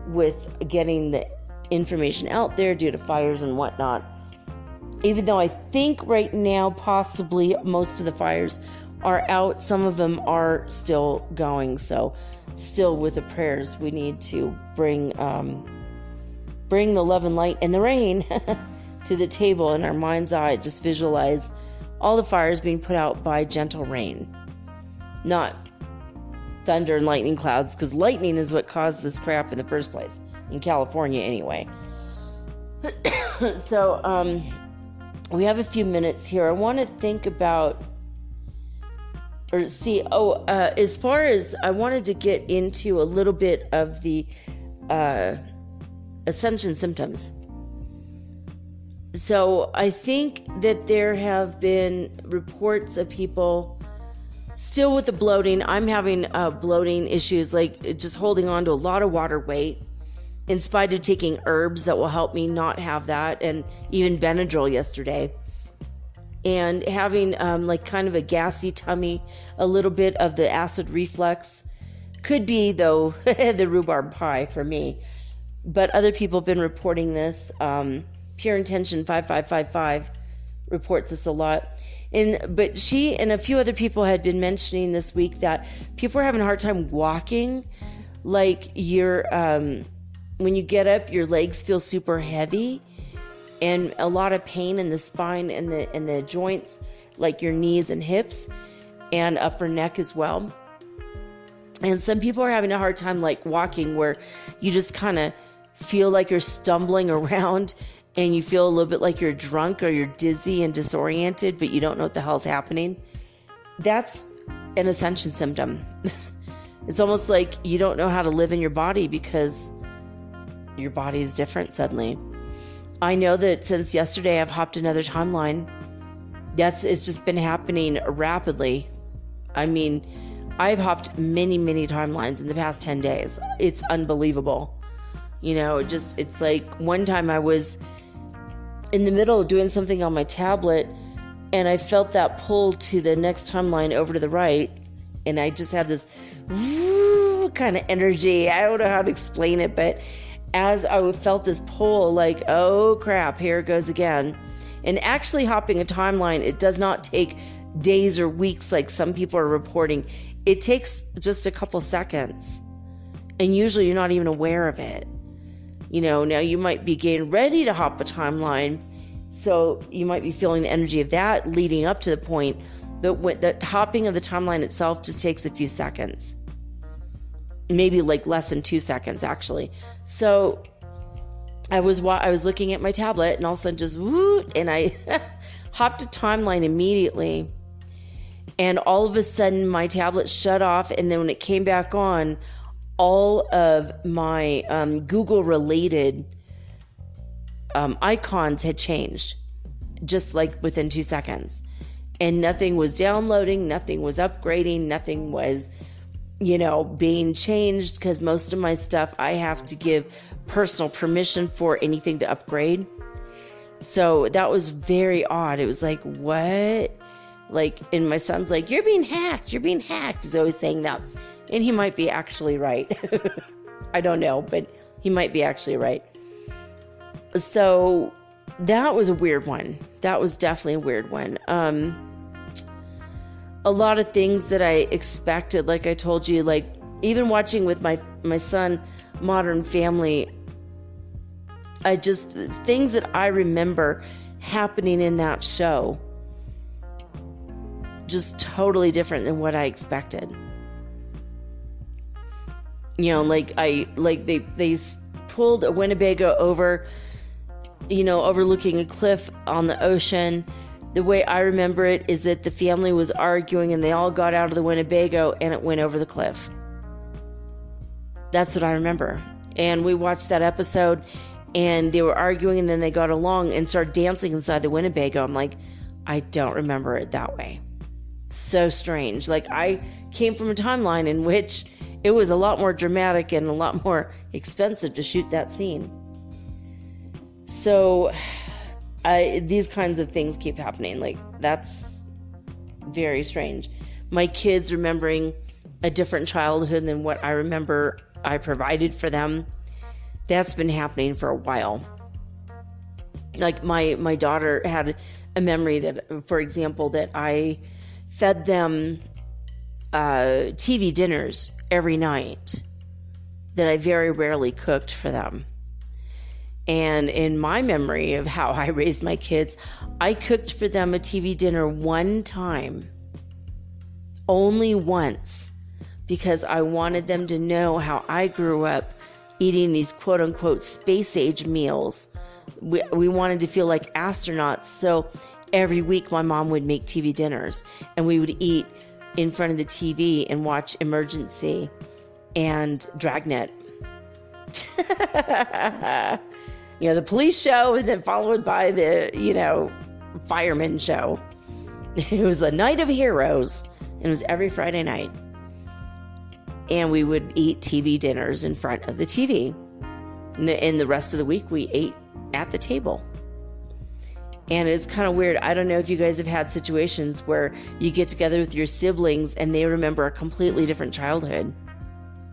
with getting the information out there due to fires and whatnot. Even though I think right now possibly most of the fires are out, some of them are still going. So still with the prayers, we need to bring the love and light and the rain to the table in our mind's eye. Just visualize all the fires being put out by gentle rain, not thunder and lightning clouds, because lightning is what caused this crap in the first place, in California anyway. So we have a few minutes here. I want to think about as far as I wanted to get into a little bit of the ascension symptoms. So I think that there have been reports of people still with the bloating. I'm having bloating issues, like just holding on to a lot of water weight, in spite of taking herbs that will help me not have that, and even Benadryl yesterday. And having like kind of a gassy tummy, a little bit of the acid reflux. Could be, though, the rhubarb pie for me. But other people have been reporting this. Pure Intention 5555 reports this a lot. But she and a few other people had been mentioning this week that people are having a hard time walking. Like when you get up, your legs feel super heavy, and a lot of pain in the spine and the joints, like your knees and hips, and upper neck as well. And some people are having a hard time like walking, where you just kind of feel like you're stumbling around, and you feel a little bit like you're drunk or you're dizzy and disoriented, but you don't know what the hell's happening. That's an ascension symptom. It's almost like you don't know how to live in your body because your body is different suddenly. I know that since yesterday I've hopped another timeline. It's just been happening rapidly. I mean, I've hopped many timelines in the past 10 days. It's unbelievable. You know, it's like one time I was in the middle of doing something on my tablet, and I felt that pull to the next timeline over to the right, and I just had this kind of energy. I don't know how to explain it, but as I felt this pull, like, oh crap, here it goes again. And actually hopping a timeline, it does not take days or weeks like some people are reporting. It takes just a couple seconds. And usually you're not even aware of it. Now you might be getting ready to hop a timeline. So you might be feeling the energy of that leading up to the point. But the hopping of the timeline itself just takes a few seconds. Maybe like less than 2 seconds, actually. So I was looking at my tablet, and all of a sudden just whoo, and I hopped a timeline immediately. And all of a sudden my tablet shut off, and then when it came back on, all of my Google related icons had changed, just like within 2 seconds. And nothing was downloading, nothing was upgrading, nothing was being changed, because most of my stuff I have to give personal permission for anything to upgrade. So that was very odd. It was like, what? Like, and my son's like, you're being hacked. He's always saying that. And he might be actually right. I don't know, but he might be actually right. So that was a weird one. That was definitely a weird one. A lot of things that I expected, like I told you, like even watching with my son, Modern Family, things that I remember happening in that show, just totally different than what I expected. They pulled a Winnebago over, overlooking a cliff on the ocean. The way I remember it is that the family was arguing and they all got out of the Winnebago and it went over the cliff. That's what I remember. And we watched that episode and they were arguing, and then they got along and started dancing inside the Winnebago. I'm like, I don't remember it that way. So strange. Like, I came from a timeline in which it was a lot more dramatic and a lot more expensive to shoot that scene. So these kinds of things keep happening. Like, that's very strange. My kids remembering a different childhood than what I remember I provided for them. That's been happening for a while. Like, my daughter had a memory that, for example, that I fed them TV dinners every night that I very rarely cooked for them. And in my memory of how I raised my kids, I cooked for them a TV dinner one time, only once, because I wanted them to know how I grew up eating these quote-unquote space-age meals. We wanted to feel like astronauts, so every week my mom would make TV dinners, and we would eat in front of the TV and watch Emergency and Dragnet. The police show, and then followed by the, fireman show. It was the Night of Heroes, and it was every Friday night. And we would eat TV dinners in front of the TV. And the rest of the week, we ate at the table. And it's kind of weird. I don't know if you guys have had situations where you get together with your siblings and they remember a completely different childhood.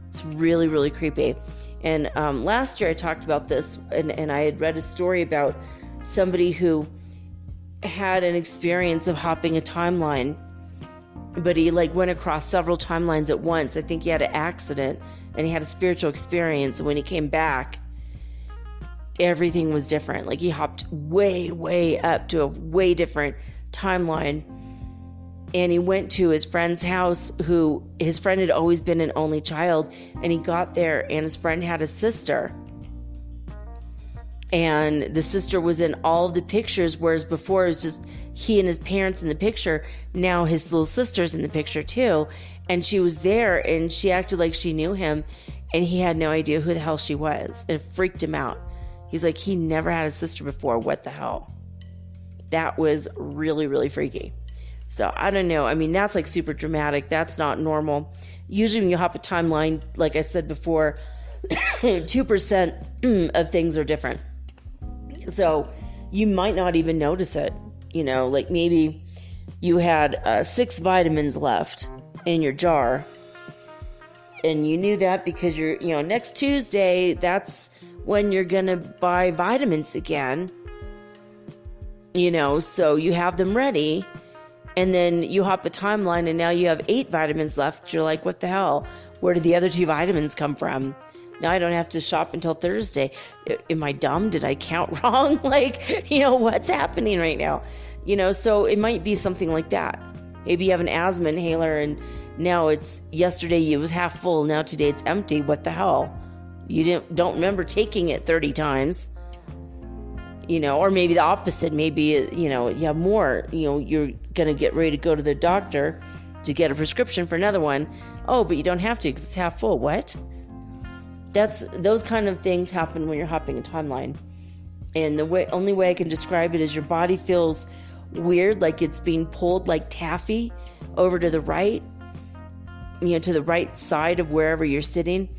It's really, really creepy. And last year I talked about this, and I had read a story about somebody who had an experience of hopping a timeline, but he went across several timelines at once. I think he had an accident and he had a spiritual experience. And when he came back, everything was different. Like, he hopped way, way up to a way different timeline. And he went to his friend's house, who his friend had always been an only child. And he got there, and his friend had a sister. And the sister was in all of the pictures, whereas before it was just he and his parents in the picture. Now his little sister's in the picture too. And she was there, and she acted like she knew him, and he had no idea who the hell she was. It freaked him out. He's like, he never had a sister before. What the hell? That was really, really freaky. So I don't know. I mean, that's like super dramatic. That's not normal. Usually when you hop a timeline, like I said before, 2% of things are different. So you might not even notice it. Like maybe you had 6 vitamins left in your jar. And you knew that because next Tuesday, that's when you're going to buy vitamins again, so you have them ready, and then you hop a timeline and now you have 8 vitamins left. You're like, what the hell? Where did the other 2 vitamins come from? Now I don't have to shop until Thursday. Am I dumb? Did I count wrong? What's happening right now? So it might be something like that. Maybe you have an asthma inhaler and now yesterday it was half full. Now today it's empty. What the hell? You don't remember taking it 30 times. Or maybe the opposite. Maybe, you have more, you're going to get ready to go to the doctor to get a prescription for another one. Oh, but you don't have to because it's half full. What? Those kind of things happen when you're hopping a timeline. And the only way I can describe it is your body feels weird, like it's being pulled like taffy over to the right, to the right side of wherever you're sitting.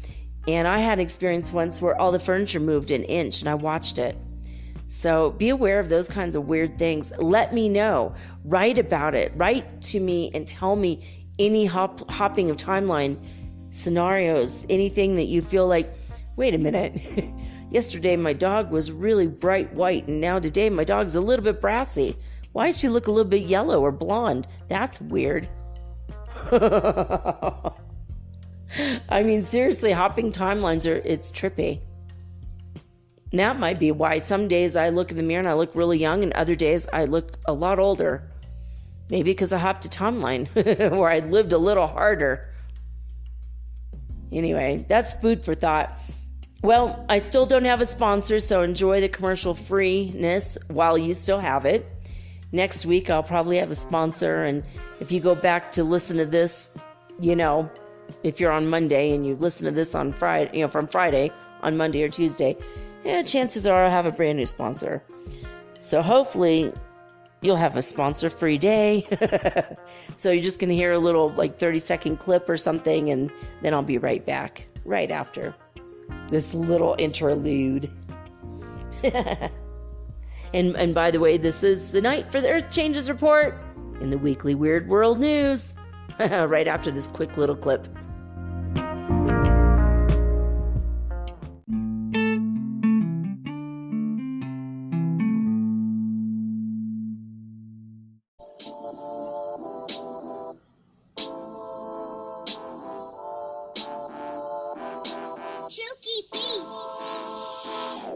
And I had an experience once where all the furniture moved an inch and I watched it. So be aware of those kinds of weird things. Let me know. Write about it. Write to me and tell me any hopping of timeline scenarios, anything that you feel like, wait a minute. Yesterday my dog was really bright white and now today my dog's a little bit brassy. Why does she look a little bit yellow or blonde? That's weird. I mean, seriously, hopping timelines it's trippy. That might be why some days I look in the mirror and I look really young and other days I look a lot older. Maybe because I hopped a timeline where I lived a little harder. Anyway, that's food for thought. Well, I still don't have a sponsor, so enjoy the commercial freeness while you still have it. Next week, I'll probably have a sponsor, and if you go back to listen to this, if you're on Monday and you listen to this on Friday, from Friday on Monday or Tuesday, chances are I'll have a brand new sponsor. So hopefully you'll have a sponsor-free day. So you're just going to hear a little 30-second clip or something, and then I'll be right back right after this little interlude. And by the way, this is the night for the Earth Changes Report in the weekly Weird World News. Right after this quick little clip.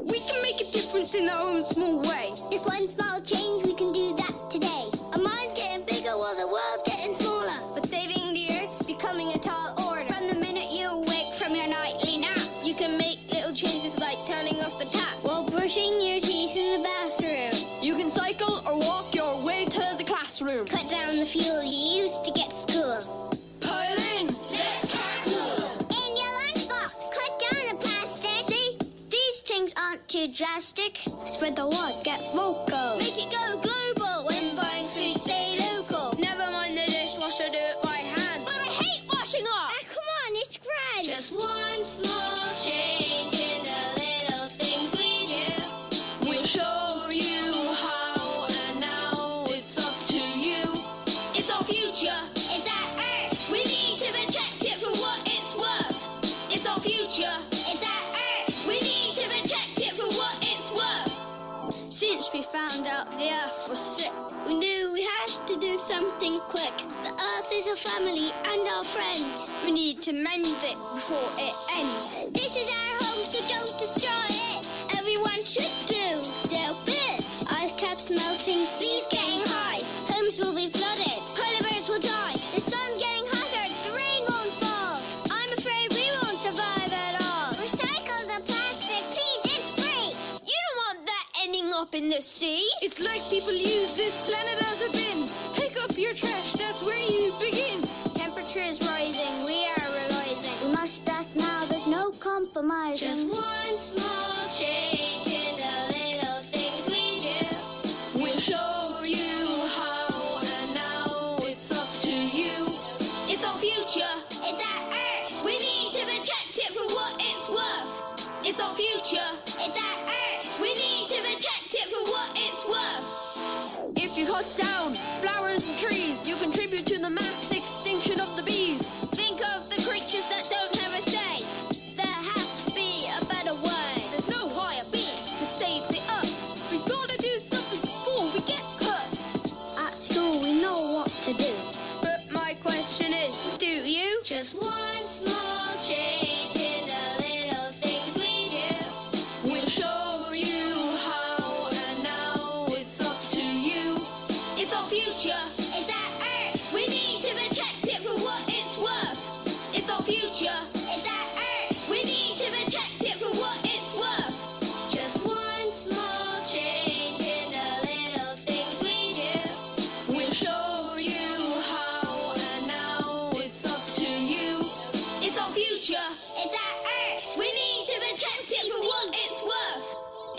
We can make a difference in our own small way. Just one small change, we can do that today. Our mind's getting bigger while the world's getting smaller. But saving the earth's becoming a tall order. From the minute you awake from your nightly nap, You can make little changes like turning off the tap. while brushing your teeth in the bathroom. You can cycle or walk your way to the classroom. Cut down the fuel you used to get to school. Pile in, let's cancel. In your lunchbox, cut down the plastic. See, these things aren't too drastic. Spread the word, get vocal. Make it go global. When buying food, stay local. Never mind the dishwasher, do it by hand. But I hate washing up. Ah, come on, it's grand. Just one small change in the little things we do. We'll show you how, and now it's up to you. It's our future. It's our earth. We need to protect it for what it's worth. It's our future. It's our earth. We need to protect it for what it's worth. Since we found out the earth was sick, We knew we had to do something quick. The earth is our family and our friend. we need to mend it before it ends. This is our home, so don't destroy it. Everyone should do their bit. Ice caps melting, seas getting high. Homes will be flooded, polar bears will die. The sun's getting hotter, the rain won't fall. I'm afraid we won't survive at all. Recycle the plastic, please, it's free. You don't want that ending up in the sea. It's like people use this planet as a bin. Pick up your trash, that's where you begin. Temperature's rising, we are realizing. We must act now, there's no compromising. Just one small change in the little things we do. We'll show you how, and now it's up to you. It's our future. It's our earth. We need to protect it for what it's worth. It's our future. It's our earth. We need to protect it for what it's worth. If you cut down flowers and trees, you contribute to the mass extinction of the bees. Think of the creatures that don't have a say. There has to be a better way. There's no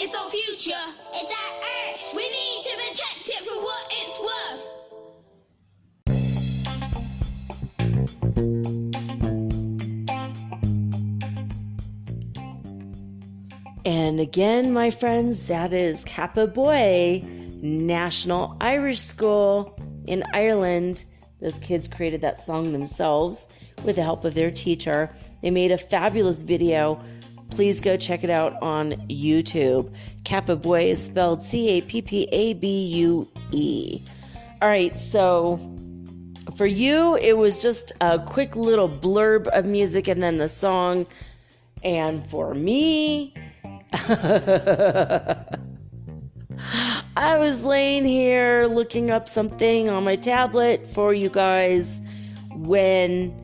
It's our future. It's our Earth. We need to protect it for what it's worth. And again, my friends, that is Kappa Boy National Irish School in Ireland. Those kids created that song themselves with the help of their teacher. They made a fabulous video. Please go check it out on YouTube. Kappa Boy is spelled Cappabue. All right, so for you, it was just a quick little blurb of music and then the song. And for me, I was laying here looking up something on my tablet for you guys when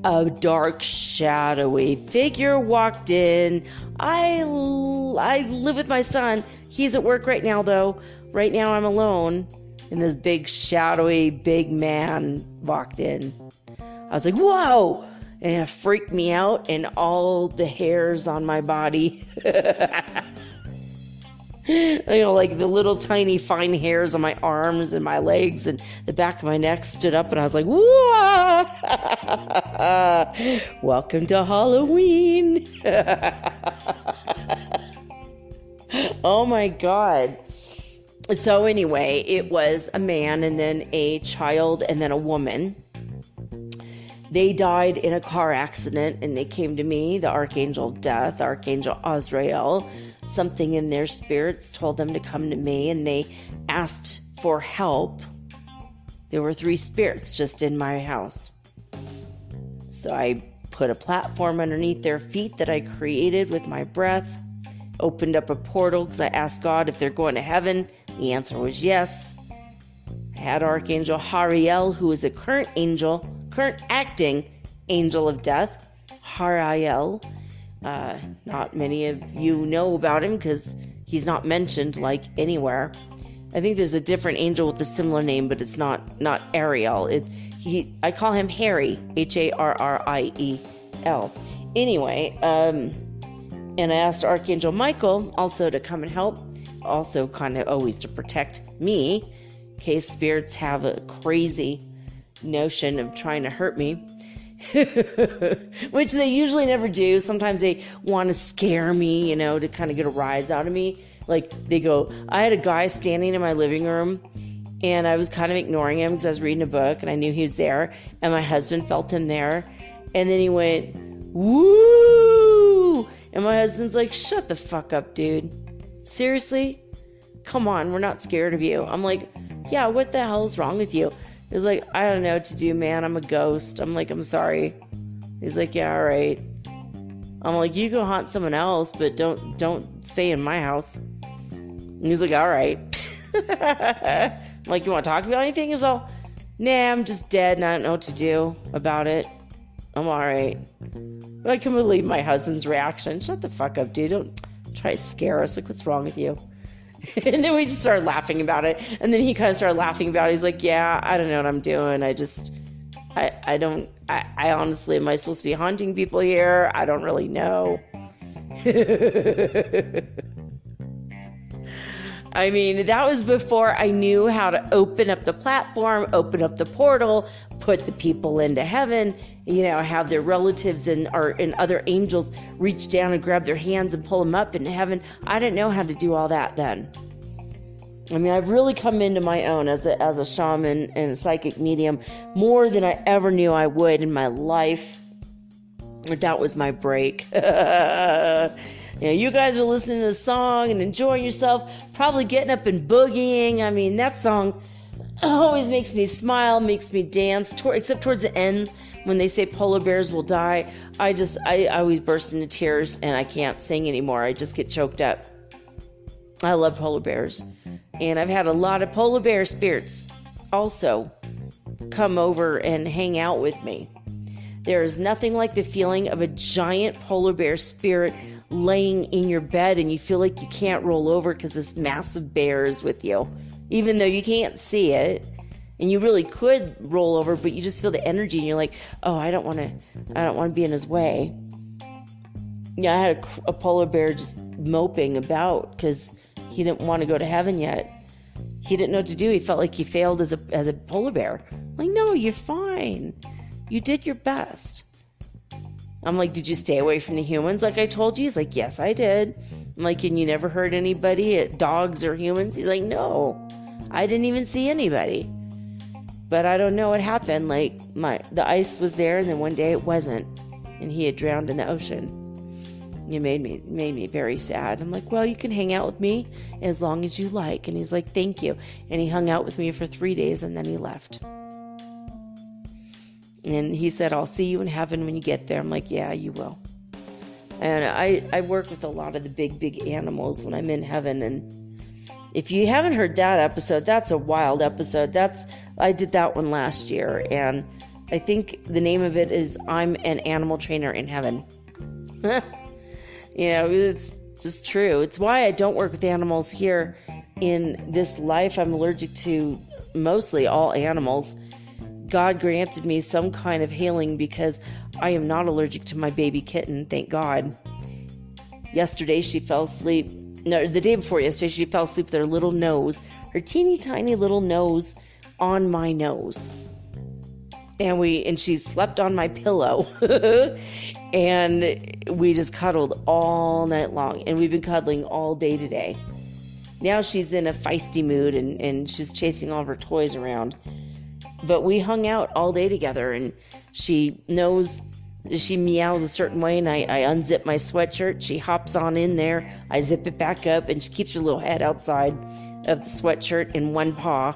a dark, shadowy figure walked in. I live with my son. He's at work right now, though. Right now I'm alone. And this big, shadowy, big man walked in. I was like, whoa! And it freaked me out, and all the hairs on my body, like the little tiny fine hairs on my arms and my legs and the back of my neck stood up, and I was like, whoa! Welcome to Halloween. Oh my God. So anyway, it was a man and then a child and then a woman. They died in a car accident, and they came to me, the Archangel of Death, Archangel Azrael. Something in their spirits told them to come to me, and they asked for help. There were 3 spirits just in my house. So I put a platform underneath their feet that I created with my breath, opened up a portal because I asked God if they're going to heaven. The answer was yes. I had Archangel Hariel, who is a current acting angel of death, Hariel. Not many of you know about him because he's not mentioned like anywhere. I think there's a different angel with a similar name, but it's not Ariel. I call him Harry, Harriel. Anyway, and I asked Archangel Michael also to come and help, also kind of always to protect me in case spirits have a crazy notion of trying to hurt me, which they usually never do. Sometimes they want to scare me, to kind of get a rise out of me. Like I had a guy standing in my living room, and I was kind of ignoring him because I was reading a book and I knew he was there, and my husband felt him there, and then he went, woo! And my husband's like, shut the fuck up, dude. Seriously? Come on, we're not scared of you. I'm like, yeah, what the hell is wrong with you? He's like, I don't know what to do, man. I'm a ghost. I'm like, I'm sorry. He's like, yeah, all right. I'm like, you go haunt someone else, but don't stay in my house. And he's like, all right. I'm like, you want to talk about anything? He's all, nah, I'm just dead and I don't know what to do about it. I'm all right. I can believe my husband's reaction. Shut the fuck up, dude. Don't try to scare us. Like, what's wrong with you? And then we just started laughing about it. And then he kind of started laughing about it. He's like, yeah, I don't know what I'm doing. I honestly, am I supposed to be haunting people here? I don't really know. I mean, that was before I knew how to open up the platform, open up the portal, put the people into heaven, have their relatives and other angels reach down and grab their hands and pull them up into heaven. I didn't know how to do all that then. I mean, I've really come into my own as a shaman and a psychic medium more than I ever knew I would in my life. But that was my break. You guys are listening to the song and enjoying yourself, probably getting up and boogieing. I mean, that song always makes me smile, makes me dance, except towards the end when they say polar bears will die. I always burst into tears and I can't sing anymore. I just get choked up. I love polar bears. And I've had a lot of polar bear spirits also come over and hang out with me. There is nothing like the feeling of a giant polar bear spirit laying in your bed and you feel like you can't roll over because this massive bear is with you, even though you can't see it. And you really could roll over, but you just feel the energy and you're like, oh, I don't want to be in his way. Yeah, I had a polar bear just moping about because he didn't want to go to heaven yet. He didn't know what to do. He felt like he failed as a polar bear. I'm like, no, you're fine. You did your best. I'm like, did you stay away from the humans like I told you? He's like, yes, I did. I'm like, and you never hurt anybody, dogs or humans? He's like, no, I didn't even see anybody. But I don't know what happened. Like, the ice was there, and then one day it wasn't, and he had drowned in the ocean. It made me very sad. I'm like, well, you can hang out with me as long as you like. And he's like, thank you. And he hung out with me for 3 days, and then he left. And he said, I'll see you in heaven when you get there. I'm like, yeah, you will. And I work with a lot of the big animals when I'm in heaven. And if you haven't heard that episode, that's a wild episode. I did that one last year. And I think the name of it is I'm an Animal Trainer in Heaven. It's just true. It's why I don't work with animals here in this life. I'm allergic to mostly all animals. God granted me some kind of healing because I am not allergic to my baby kitten, thank God. Yesterday she fell asleep. No, the day before yesterday she fell asleep with her little nose, her teeny tiny little nose on my nose. And she slept on my pillow. And we just cuddled all night long. And we've been cuddling all day today. Now she's in a feisty mood and she's chasing all of her toys around. But we hung out all day together, and she meows a certain way, and I unzip my sweatshirt. She hops on in there. I zip it back up, and she keeps her little head outside of the sweatshirt in one paw.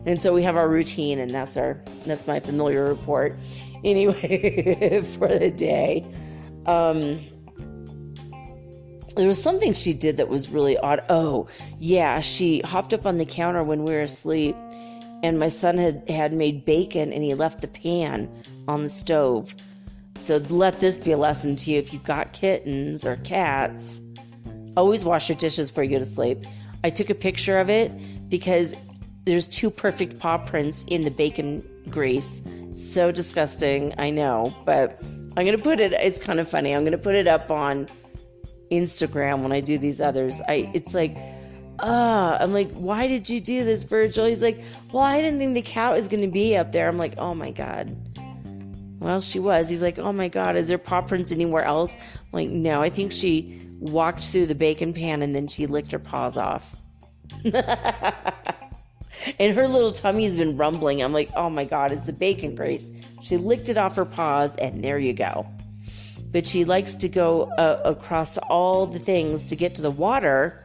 And so we have our routine, and that's my familiar report. Anyway, for the day. There was something she did that was really odd. Oh, yeah, she hopped up on the counter when we were asleep. And my son had made bacon, and he left the pan on the stove. So let this be a lesson to you. If you've got kittens or cats, always wash your dishes before you go to sleep. I took a picture of it because there's 2 perfect paw prints in the bacon grease. So disgusting, I know. But I'm going to put it, it's kind of funny. I'm going to put it up on Instagram when I do these others. I'm like, why did you do this, Virgil? He's like, well, I didn't think the cat was going to be up there. I'm like, oh my God. Well, she was. He's like, oh my God, is there paw prints anywhere else? I'm like, no, I think she walked through the bacon pan and then she licked her paws off. And her little tummy's been rumbling. I'm like, oh my God, it's the bacon grease. She licked it off her paws, and there you go. But she likes to go across all the things to get to the water.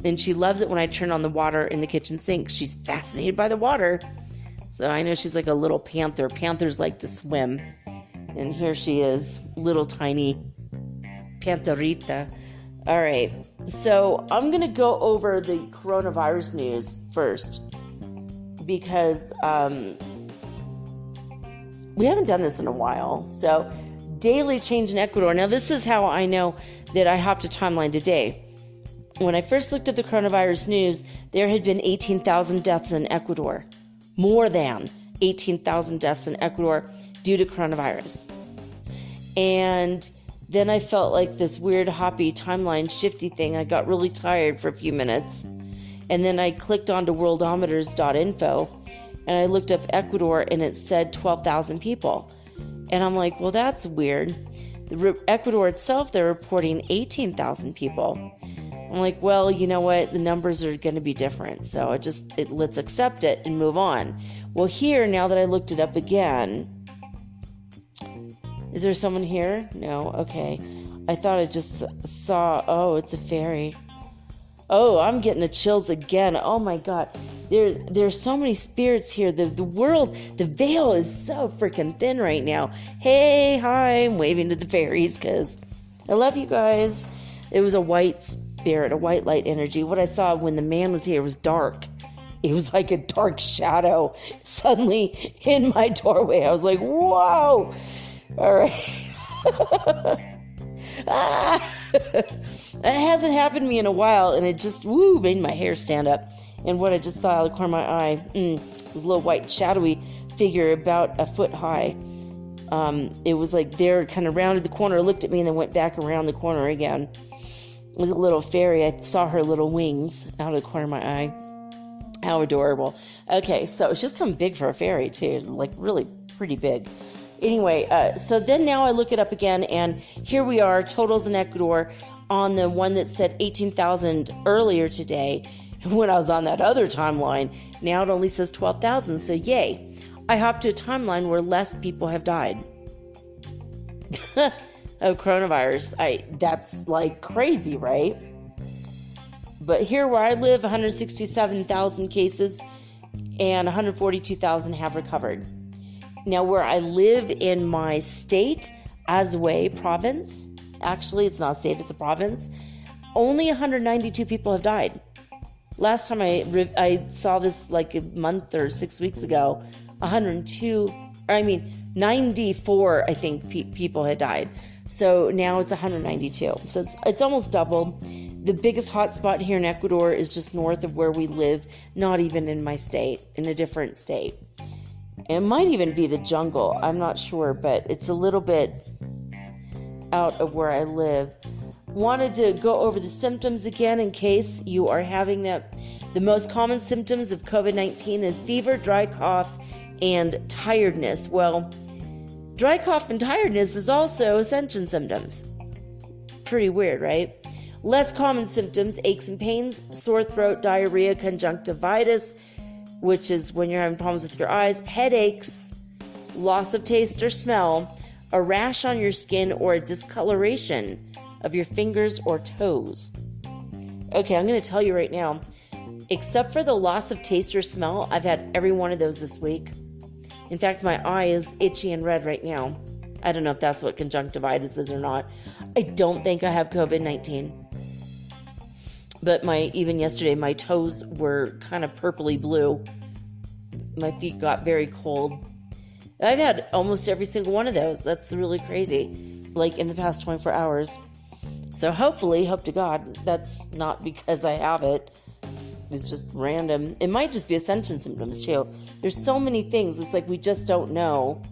And she loves it when I turn on the water in the kitchen sink. She's fascinated by the water. So I know she's like a little panther. Panthers like to swim. And here she is, little tiny pantherita. All right. So I'm going to go over the coronavirus news first. Because we haven't done this in a while. So daily change in Ecuador. Now this is how I know that I hopped a timeline today. When I first looked at the coronavirus news, there had been 18,000 deaths in Ecuador. More than 18,000 deaths in Ecuador due to coronavirus. And then I felt like this weird hoppy timeline shifty thing. I got really tired for a few minutes. And then I clicked onto worldometers.info and I looked up Ecuador and it said 12,000 people. And I'm like, well, that's weird. Ecuador itself, they're reporting 18,000 people. I'm like, well, you know what? The numbers are going to be different. So let's accept it and move on. Well, here, now that I looked it up again, is there someone here? No. Okay. I thought I just saw, it's a fairy. Oh, I'm getting the chills again. Oh my God. There's so many spirits here. The world, the veil is so freaking thin right now. Hey, hi. I'm waving to the fairies because I love you guys. It was a white spirit, a white light energy. What I saw when the man was here was dark. It was like a dark shadow suddenly in my doorway. I was like, whoa. All right. It hasn't happened to me in a while, and it just, made my hair stand up. And what I just saw out of the corner of my eye was a little white shadowy figure about a foot high. It was like there, kind of rounded the corner, looked at me, and then went back around the corner again. It was a little fairy. I saw her little wings out of the corner of my eye. How adorable. Okay, so it's just come big for a fairy, too. Like, really pretty big. Anyway, so then now I look it up again, and here we are, totals in Ecuador, on the one that said 18,000 earlier today. When I was on that other timeline, now it only says 12,000, so yay. I hopped to a timeline where less people have died of coronavirus. That's like crazy, right? But here where I live, 167,000 cases and 142,000 have recovered. Now where I live in my state, Azue province, actually it's not a state, it's a province, only 192 people have died. Last time I saw this like a month or 6 weeks ago, 94, I think, people had died. So now it's 192. So it's almost double. The biggest hotspot here in Ecuador is just north of where we live, not even in my state, in a different state. It might even be the jungle. I'm not sure, but it's a little bit out of where I live. Wanted to go over the symptoms again in case you are having that. The most common symptoms of COVID-19 is fever, dry cough, and tiredness. Well, dry cough and tiredness is also ascension symptoms. Pretty weird, right? Less common symptoms, aches and pains, sore throat, diarrhea, conjunctivitis, which is when you're having problems with your eyes, headaches, loss of taste or smell, a rash on your skin, or a discoloration of your fingers or toes. Okay, I'm going to tell you right now, except for the loss of taste or smell, I've had every one of those this week. In fact, my eye is itchy and red right now. I don't know if that's what conjunctivitis is or not. I don't think I have COVID-19. But even yesterday, my toes were kind of purpley blue. My feet got very cold. I've had almost every single one of those. That's really crazy. Like in the past 24 hours. So hopefully, hope to God, that's not because I have it. It's just random. It might just be ascension symptoms too. There's so many things. It's like we just don't know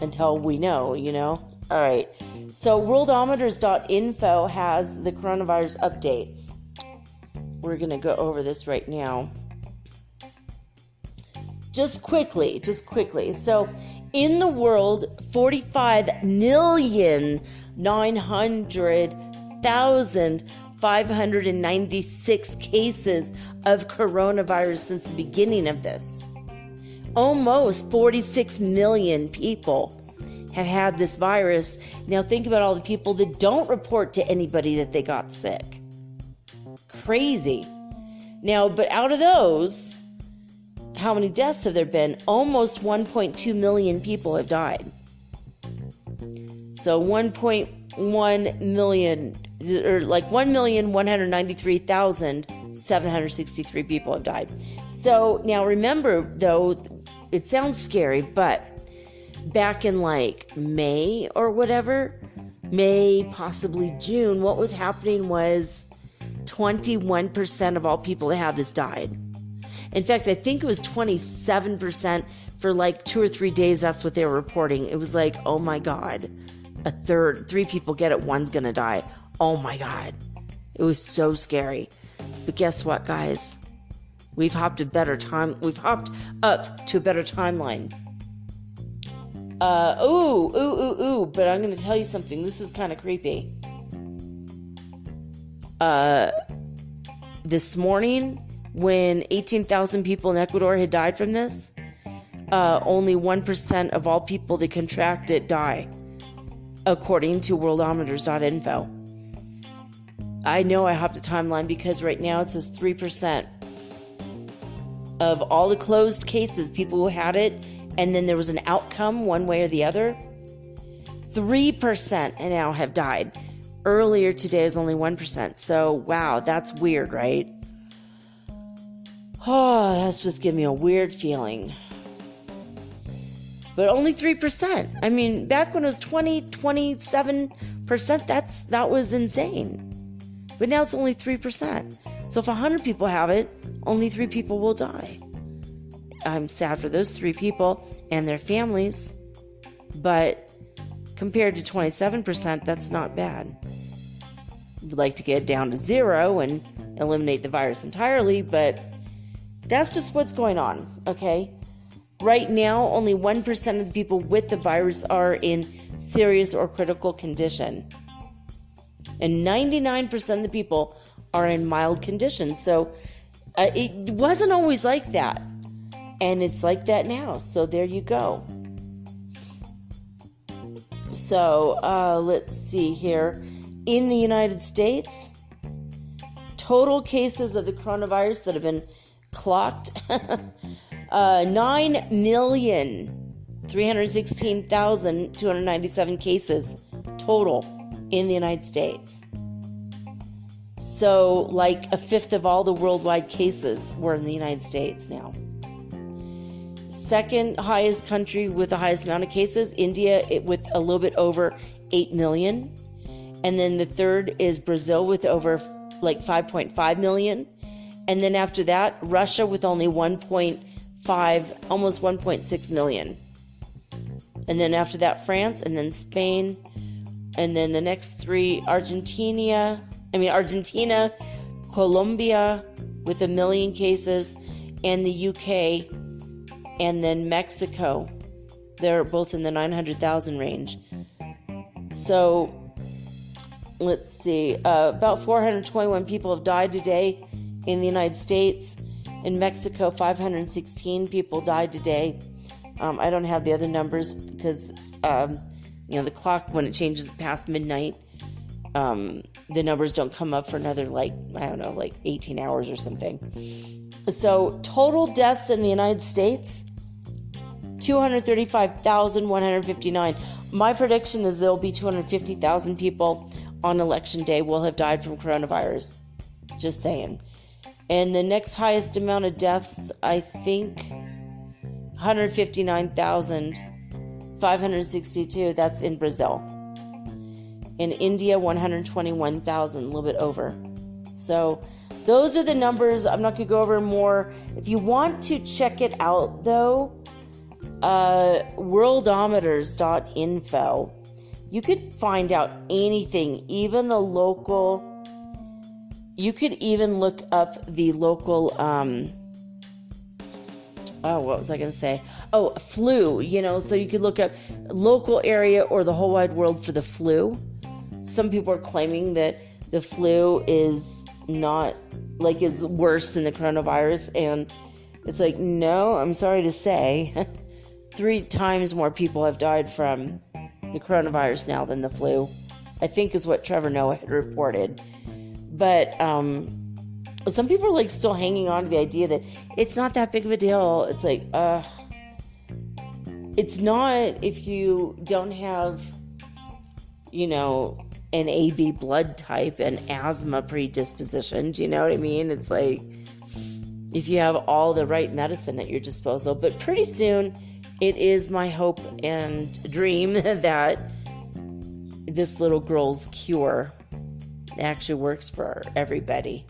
until we know, you know? All right. So worldometers.info has the coronavirus updates. We're going to go over this right now. Just quickly. So in the world, 45,900,596 cases of coronavirus since the beginning of this. Almost 46 million people have had this virus. Now think about all the people that don't report to anybody that they got sick. Crazy. Now, but out of those, how many deaths have there been? Almost 1.2 million people have died. So 1.1 million, or like 1,193,763 people have died. So now remember, though, it sounds scary, but back in like May or whatever, May, possibly June, what was happening was 21% of all people that had this died. In fact, I think it was 27% for like 2 or 3 days. That's what they were reporting. It was like, oh my God, a third, 3 people get it, 1's going to die. Oh my God. It was so scary. But guess what, guys? We've hopped up to a better timeline. But I'm going to tell you something. This is kind of creepy. This morning, when 18,000 people in Ecuador had died from this, only 1% of all people that contract it die, according to worldometers.info. I know I hopped a timeline because right now it says 3% of all the closed cases, people who had it, and then there was an outcome one way or the other, 3% now have died. Earlier today is only 1%. So, wow, that's weird, right? Oh, that's just giving me a weird feeling. But only 3%. I mean, back when it was 27%, that was insane. But now it's only 3%. So if 100 people have it, only 3 people will die. I'm sad for those 3 people and their families. But compared to 27%, that's not bad. We'd like to get down to 0 and eliminate the virus entirely, but that's just what's going on, okay? Right now, only 1% of the people with the virus are in serious or critical condition. And 99% of the people are in mild conditions. So it wasn't always like that. And it's like that now. So there you go. So let's see here. In the United States, total cases of the coronavirus that have been clocked, 9,316,297 cases total in the United States. So like a fifth of all the worldwide cases were in the United States now. Second highest country with the highest amount of cases, India, with a little bit over 8 million. And then the third is Brazil with over like 5.5 million. And then after that, Russia with only 1.5, almost 1.6 million. And then after that, France, and then Spain. And then the next three, Argentina, Colombia with 1 million cases, and the UK, and then Mexico. They're both in the 900,000 range. So, let's see, about 421 people have died today in the United States. In Mexico, 516 people died today. I don't have the other numbers because, the clock, when it changes past midnight, the numbers don't come up for another, 18 hours or something. So, total deaths in the United States, 235,159. My prediction is there'll be 250,000 people on Election Day will have died from coronavirus. Just saying. And the next highest amount of deaths, I think, 159,562. That's in Brazil. In India, 121,000, a little bit over. So those are the numbers. I'm not going to go over more. If you want to check it out, though, worldometers.info. You could find out anything, even the local. You could even look up the local, what was I going to say? Oh, flu, so you could look up local area or the whole wide world for the flu. Some people are claiming that the flu is not, is worse than the coronavirus, and it's like, no, I'm sorry to say, 3 times more people have died from the coronavirus now than the flu, I think is what Trevor Noah had reported. But some people are still hanging on to the idea that it's not that big of a deal. It's like, it's not if you don't have, an AB blood type and asthma predisposition. Do you know what I mean? It's like if you have all the right medicine at your disposal. But pretty soon, it is my hope and dream that this little girl's cure actually works for everybody.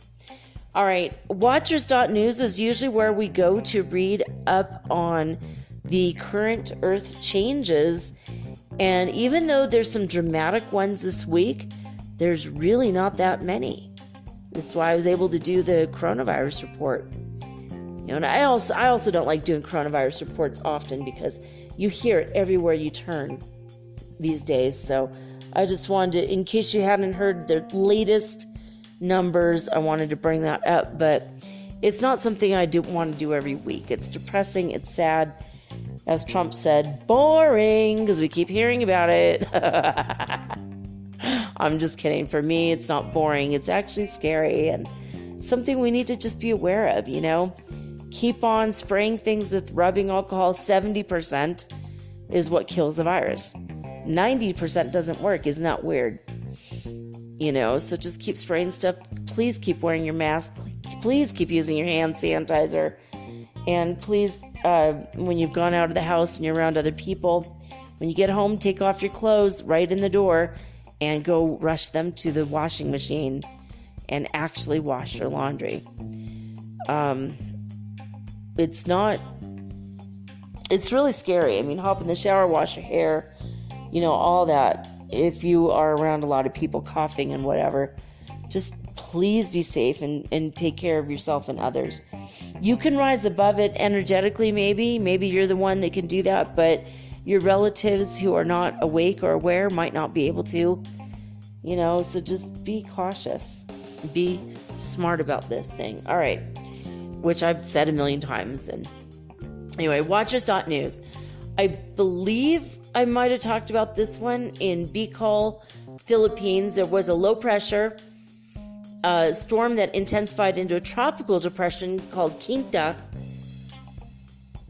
All right, Watchers.news is usually where we go to read up on the current Earth changes. And even though there's some dramatic ones this week, there's really not that many. That's why I was able to do the coronavirus report. And I also don't like doing coronavirus reports often because you hear it everywhere you turn these days. So I just wanted to, in case you hadn't heard the latest numbers, I wanted to bring that up. But it's not something I do want to do every week. It's depressing. It's sad. As Trump said, boring, because we keep hearing about it. I'm just kidding. For me, it's not boring. It's actually scary and something we need to just be aware of, Keep on spraying things with rubbing alcohol. 70% is what kills the virus. 90% doesn't work. Isn't that weird? So just keep spraying stuff. Please keep wearing your mask. Please keep using your hand sanitizer. And please, when you've gone out of the house and you're around other people, when you get home, take off your clothes right in the door and go rush them to the washing machine and actually wash your laundry. It's really scary. Hop in the shower, wash your hair, all that. If you are around a lot of people coughing and whatever, just please be safe and take care of yourself and others. You can rise above it energetically, maybe you're the one that can do that, but your relatives who are not awake or aware might not be able to, so just be cautious. Be smart about this thing. All right, which I've said a million times. And anyway, Watchers.news. I believe I might have talked about this one in Bicol, Philippines. There was a low pressure storm that intensified into a tropical depression called Quinta.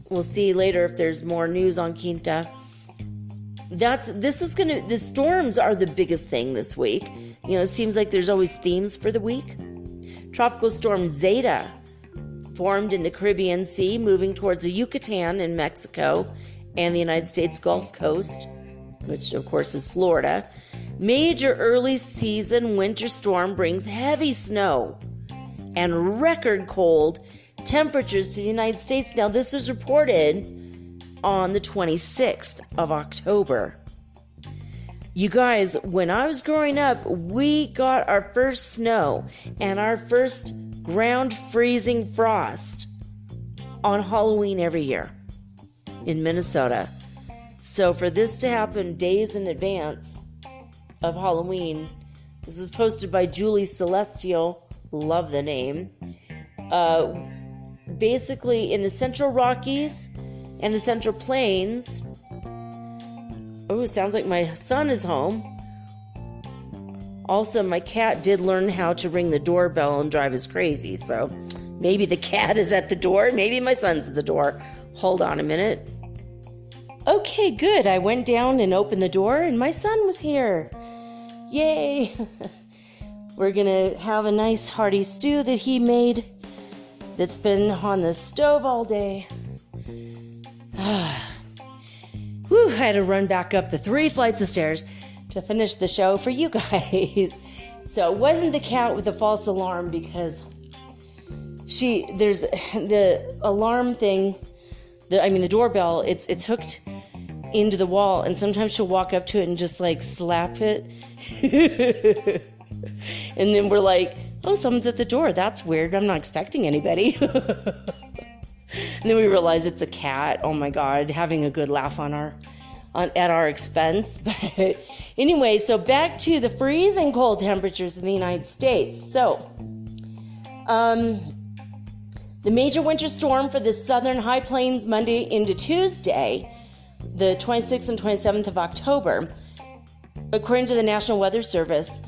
We'll see later if there's more news on Quinta. The storms are the biggest thing this week. It seems like there's always themes for the week. Tropical storm Zeta formed in the Caribbean Sea, moving towards the Yucatan in Mexico and the United States Gulf Coast, which of course is Florida. Major early season winter storm brings heavy snow and record cold temperatures to the United States. Now, this was reported on the 26th of October. You guys, when I was growing up, we got our first snow and our first ground freezing frost on Halloween every year in Minnesota. So for this to happen days in advance of Halloween, this is posted by Julie Celestial, love the name, basically in the Central Rockies and the Central Plains. Oh, sounds like my son is home. Also, my cat did learn how to ring the doorbell and drive us crazy, so maybe the cat is at the door, maybe my son's at the door. Hold on a minute. Okay, good. I went down and opened the door, and my son was here. Yay! We're gonna have a nice hearty stew that he made that's been on the stove all day. Whew, I had to run back up the 3 flights of stairs to finish the show for you guys. So it wasn't the cat with the false alarm, because there's the alarm thing, the doorbell, it's hooked into the wall, and sometimes she'll walk up to it and just like slap it. And then we're like, oh, someone's at the door. That's weird. I'm not expecting anybody. And then we realize it's a cat. Oh my God, having a good laugh at our expense. But anyway, so back to the freezing cold temperatures in the United States. So, the major winter storm for the southern high plains Monday into Tuesday, the 26th and 27th of October, according to the National Weather Service,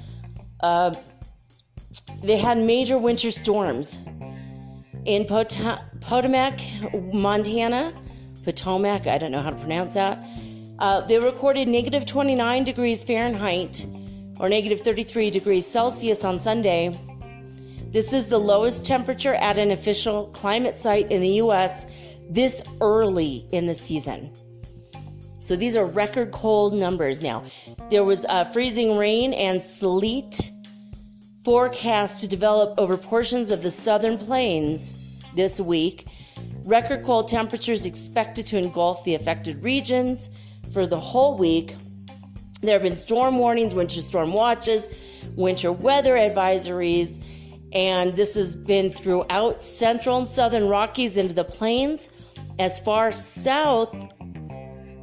they had major winter storms in Potomac, Montana. Potomac, I don't know how to pronounce that. They recorded negative 29 degrees Fahrenheit or negative 33 degrees Celsius on Sunday. This is the lowest temperature at an official climate site in the U.S. this early in the season. So these are record cold numbers now. There was freezing rain and sleet forecast to develop over portions of the southern plains this week. Record cold temperatures expected to engulf the affected regions for the whole week. There have been storm warnings, winter storm watches, winter weather advisories, and this has been throughout central and southern Rockies into the plains as far south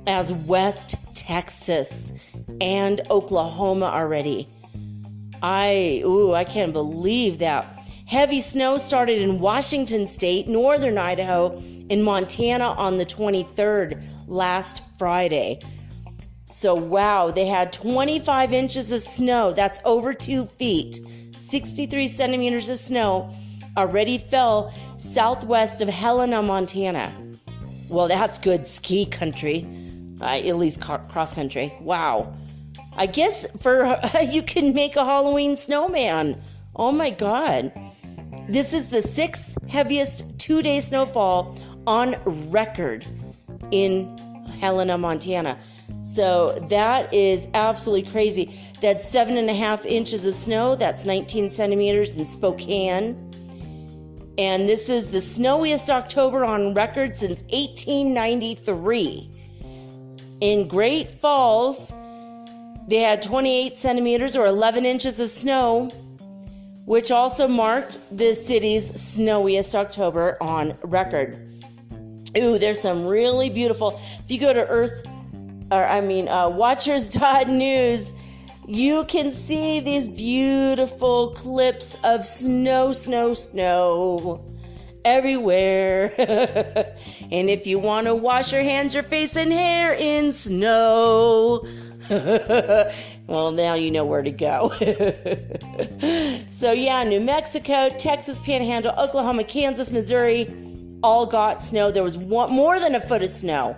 as West Texas and Oklahoma already. I can't believe that. Heavy snow started in Washington State, northern Idaho, and Montana on the 23rd, last Friday. So, wow, they had 25 inches of snow. That's over 2 feet. 63 centimeters of snow already fell southwest of Helena, Montana. Well, that's good ski country, at least cross country. Wow. I guess you can make a Halloween snowman. Oh my God. This is the 6th heaviest 2-day snowfall on record in Helena, Montana. So that is absolutely crazy. That's 7.5 inches of snow. That's 19 centimeters in Spokane. And this is the snowiest October on record since 1893. In Great Falls, they had 28 centimeters or 11 inches of snow, which also marked the city's snowiest October on record. Ooh, there's some really beautiful. If you go to Watchers.news, you can see these beautiful clips of snow everywhere. And if you want to wash your hands, your face, and hair in snow, well, now you know where to go. So yeah, New Mexico, Texas Panhandle, Oklahoma, Kansas, Missouri, all got snow. There was more than a foot of snow.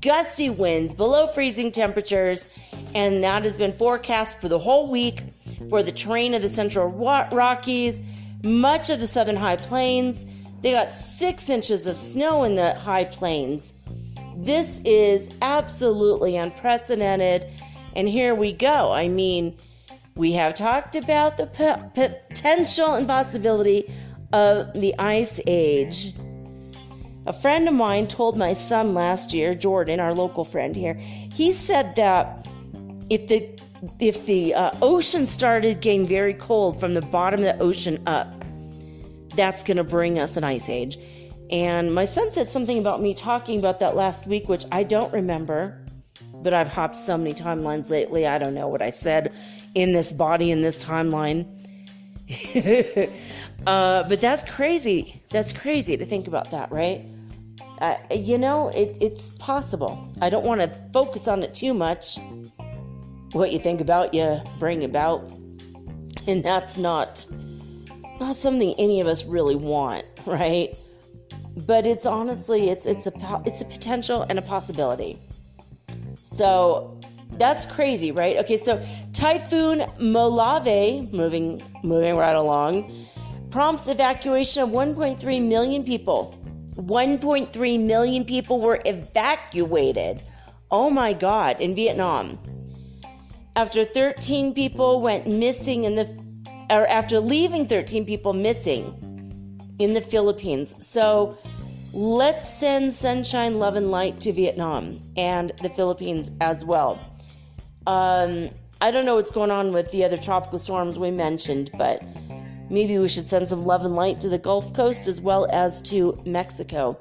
Gusty winds, below freezing temperatures, and that has been forecast for the whole week for the terrain of the Central Rockies, much of the Southern High Plains. They got 6 inches of snow in the High Plains. This is absolutely unprecedented, and here we go. I mean, we have talked about the potential and possibility of the Ice Age. A friend of mine told my son last year, Jordan, our local friend here, he said that if the ocean started getting very cold from the bottom of the ocean up, that's going to bring us an ice age. And my son said something about me talking about that last week, which I don't remember, but I've hopped so many timelines lately, I don't know what I said in this body, in this timeline. But that's crazy. That's crazy to think about that, right? It's possible. I don't want to focus on it too much. What you think about, you bring about. And that's not something any of us really want, right? But it's honestly, it's a potential and a possibility. So that's crazy, right? Okay, so Typhoon Molave, moving right along, prompts evacuation of 1.3 million people. 1.3 million people were evacuated. Oh my God, in Vietnam. After 13 people went missing after leaving 13 people missing in the Philippines. So let's send sunshine, love, and light to Vietnam and the Philippines as well. I don't know what's going on with the other tropical storms we mentioned, but maybe we should send some love and light to the Gulf Coast as well as to Mexico.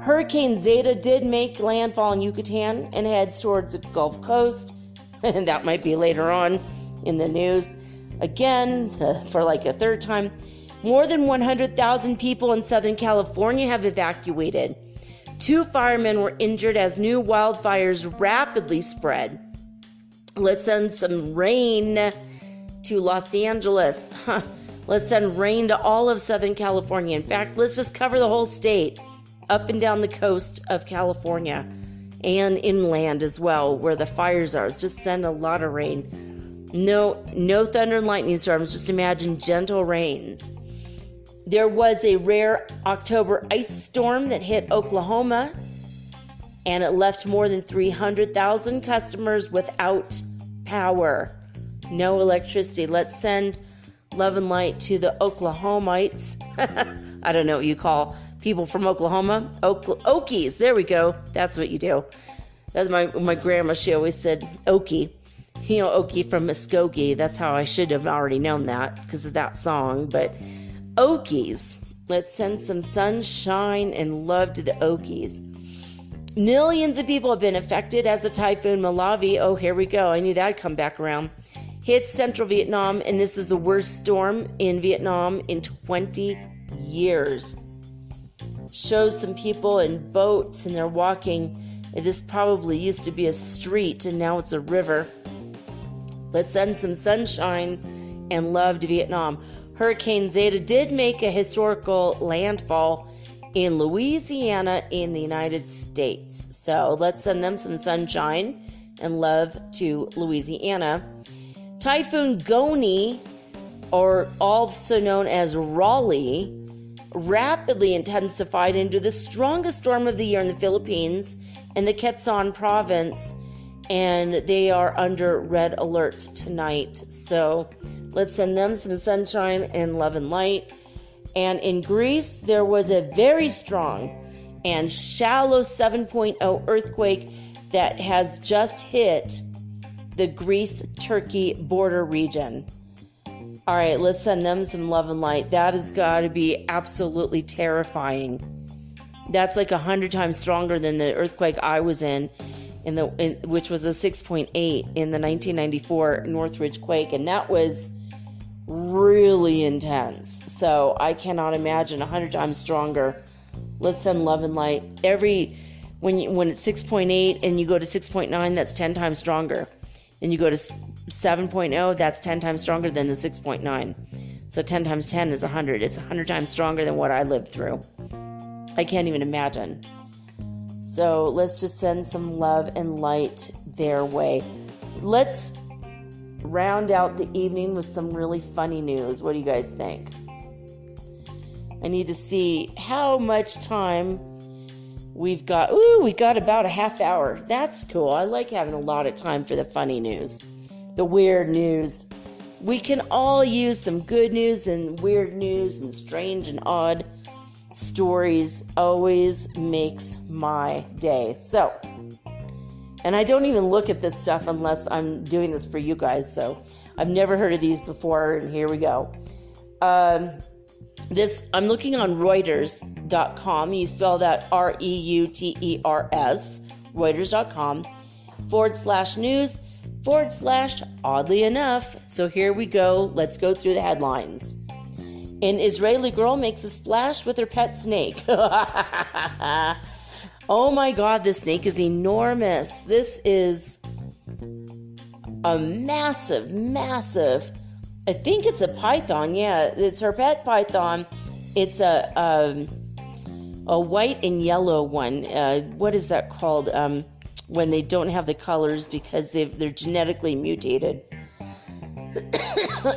Hurricane Zeta did make landfall in Yucatan and heads towards the Gulf Coast. And that might be later on in the news. Again, for like a third time, more than 100,000 people in Southern California have evacuated. 2 firemen were injured as new wildfires rapidly spread. Let's send some rain to Los Angeles. Let's send rain to all of Southern California. In fact, let's just cover the whole state, up and down the coast of California and inland as well, where the fires are. Just send a lot of rain. No thunder and lightning storms. Just imagine gentle rains. There was a rare October ice storm that hit Oklahoma, and it left more than 300,000 customers without power. No electricity. Let's send love and light to the Oklahomites. I don't know what you call people from Oklahoma. Okies. There we go. That's what you do. That's my grandma. She always said Okie. Okie from Muskogee. That's how I should have already known that because of that song. But Okies. Let's send some sunshine and love to the Okies. Millions of people have been affected as the Typhoon Molave. Oh, here we go. I knew that'd come back around. Hit central Vietnam, and this is the worst storm in Vietnam in 20 years. Shows some people in boats, and they're walking. This probably used to be a street, and now it's a river. Let's send some sunshine and love to Vietnam. Hurricane Zeta did make a historical landfall in Louisiana in the United States. So let's send them some sunshine and love to Louisiana. Typhoon Goni, or also known as Raleigh, rapidly intensified into the strongest storm of the year in the Philippines and the Quezon province, and they are under red alert tonight. So let's send them some sunshine and love and light. And in Greece, there was a very strong and shallow 7.0 earthquake that has just hit the Greece-Turkey border region. All right, let's send them some love and light. That has got to be absolutely terrifying. That's like 100 times stronger than the earthquake I was in which was a 6.8 in the 1994 Northridge quake, and that was really intense. So I cannot imagine 100 times stronger. Let's send love and light. When it's 6.8 and you go to 6.9, that's 10 times stronger. And you go to 7.0, that's 10 times stronger than the 6.9. So 10 times 10 is 100. It's 100 times stronger than what I lived through. I can't even imagine. So let's just send some love and light their way. Let's round out the evening with some really funny news. What do you guys think? I need to see how much time we've got. Ooh, we got about a half hour. That's cool. I like having a lot of time for the funny news, the weird news. We can all use some good news and weird news and strange and odd stories. Always makes my day. So, and I don't even look at this stuff unless I'm doing this for you guys. So I've never heard of these before, and here we go. I'm looking on Reuters.com. You spell that Reuters, Reuters.com /news/ oddly enough. So here we go. Let's go through the headlines. An Israeli girl makes a splash with her pet snake. Oh my God, this snake is enormous. This is a massive, I think it's a python. Yeah, it's her pet python. It's a white and yellow one. What is that called? When they don't have the colors because they're genetically mutated.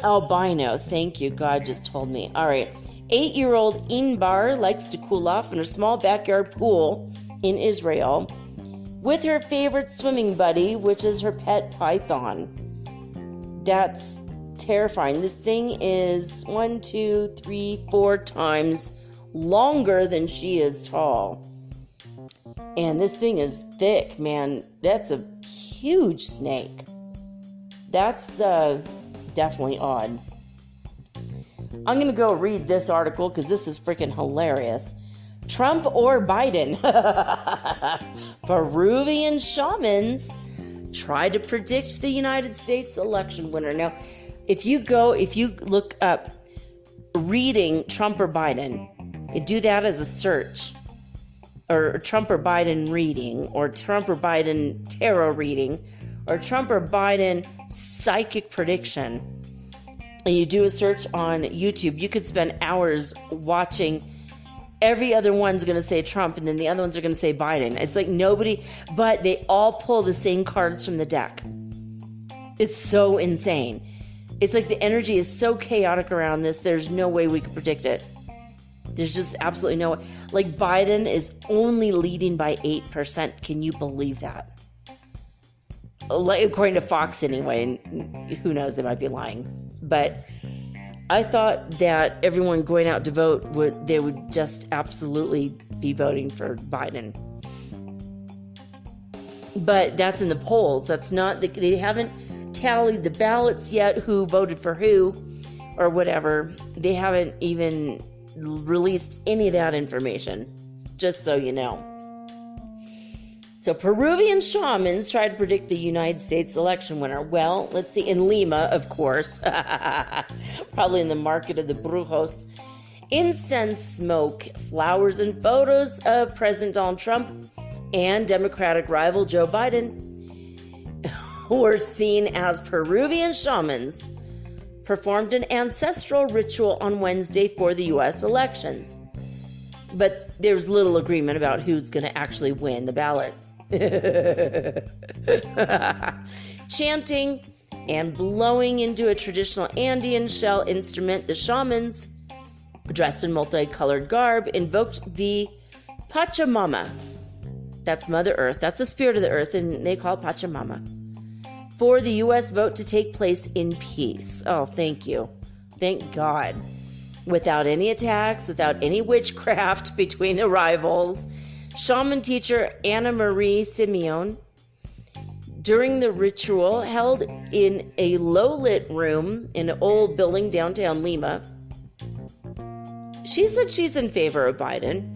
Albino. Thank you. God just told me. All right. 8-year-old Inbar likes to cool off in her small backyard pool in Israel with her favorite swimming buddy, which is her pet python. That's terrifying. This thing is 1, 2, 3, 4 times longer than she is tall. And this thing is thick, man. That's a huge snake. That's definitely odd. I'm going to go read this article because this is freaking hilarious. Trump or Biden? Peruvian shamans try to predict the United States election winner. Now, if you look up reading Trump or Biden, and do that as a search, or Trump or Biden reading, or Trump or Biden tarot reading, or Trump or Biden psychic prediction, and you do a search on YouTube, you could spend hours watching. Every other one's going to say Trump, and then the other ones are going to say Biden. It's like nobody, but they all pull the same cards from the deck. It's so insane. It's like the energy is so chaotic around this, there's no way we could predict it. There's just absolutely no way. Like, Biden is only leading by 8%. Can you believe that? Like, according to Fox anyway, and who knows, they might be lying. But I thought that everyone going out to vote would just absolutely be voting for Biden. But that's in the polls. That's not, they haven't tallied the ballots yet, who voted for who or whatever. They haven't even released any of that information, just so you know. So Peruvian shamans try to predict the United States election winner. Well, let's see, in Lima, of course, probably in the market of the Brujos. Incense smoke, flowers, and photos of President Donald Trump and Democratic rival Joe Biden were seen as Peruvian shamans performed an ancestral ritual on Wednesday for the U.S. elections. But there's little agreement about who's going to actually win the ballot. Chanting and blowing into a traditional Andean shell instrument, the shamans, dressed in multicolored garb, invoked the Pachamama. That's Mother Earth. That's the spirit of the earth, and they call it Pachamama. For the U.S. vote to take place in peace. Oh, thank you. Thank God. Without any attacks, without any witchcraft between the rivals. Shaman teacher Anna Marie Simeon during the ritual held in a low-lit room in an old building downtown Lima. She said she's in favor of Biden,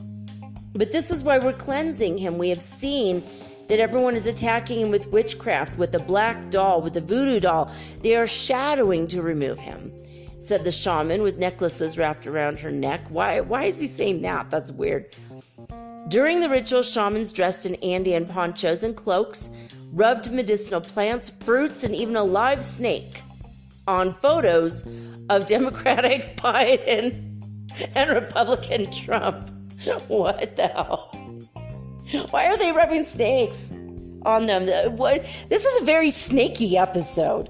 but this is why we're cleansing him. We have seen that everyone is attacking him with witchcraft, with a black doll, with a voodoo doll. They are shadowing to remove him, said the shaman with necklaces wrapped around her neck. Why is he saying that? That's weird. During the ritual, shamans dressed in Andean ponchos and cloaks rubbed medicinal plants, fruits, and even a live snake on photos of Democratic Biden and Republican Trump. What the hell? Why are they rubbing snakes on them? This is a very snaky episode.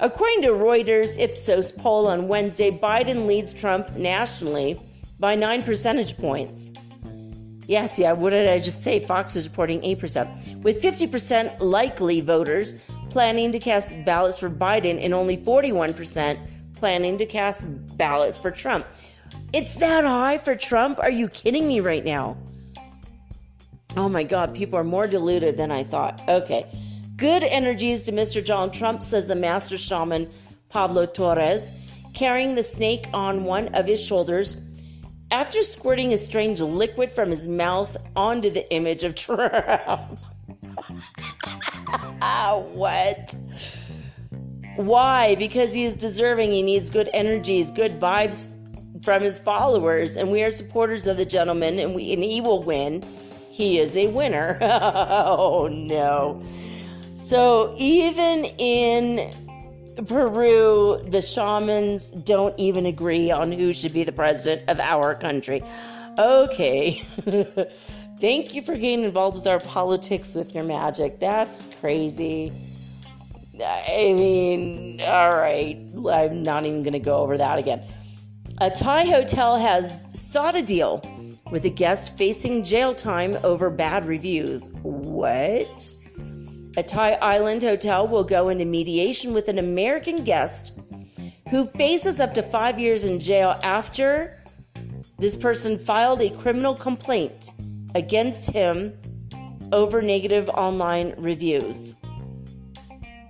According to Reuters Ipsos poll on Wednesday, Biden leads Trump nationally by 9 percentage points. Yes, what did I just say? Fox is reporting 8%. With 50% likely voters planning to cast ballots for Biden and only 41% planning to cast ballots for Trump. It's that high for Trump? Are you kidding me right now? Oh my God, people are more deluded than I thought. Okay. Good energies to Mr. Donald Trump, says the master shaman Pablo Torres, carrying the snake on one of his shoulders after squirting a strange liquid from his mouth onto the image of Trump. What? Why? Because he is deserving. He needs good energies, good vibes from his followers, and we are supporters of the gentleman, and he will win. He is a winner. Oh no. So even in Peru, the shamans don't even agree on who should be the president of our country. Okay. Thank you for getting involved with our politics with your magic. That's crazy. I mean, all right. I'm not even going to go over that again. A Thai hotel has sought a deal with a guest facing jail time over bad reviews. What? A Thai island hotel will go into mediation with an American guest who faces up to 5 years in jail after this person filed a criminal complaint against him over negative online reviews.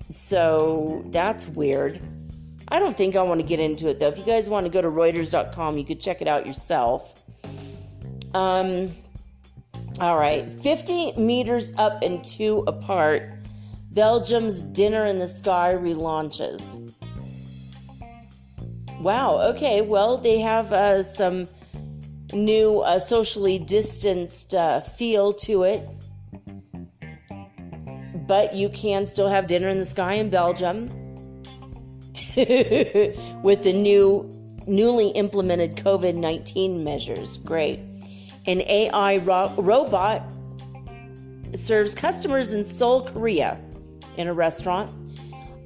So that's weird. I don't think I want to get into it though. If you guys want to go to Reuters.com, you could check it out yourself. All right. 50 meters up and 2 apart. Belgium's Dinner in the Sky relaunches. Wow. Okay. Well, they have some new socially distanced feel to it. But you can still have dinner in the sky in Belgium with the newly implemented COVID-19 measures. Great. An AI robot serves customers in Seoul, Korea in a restaurant.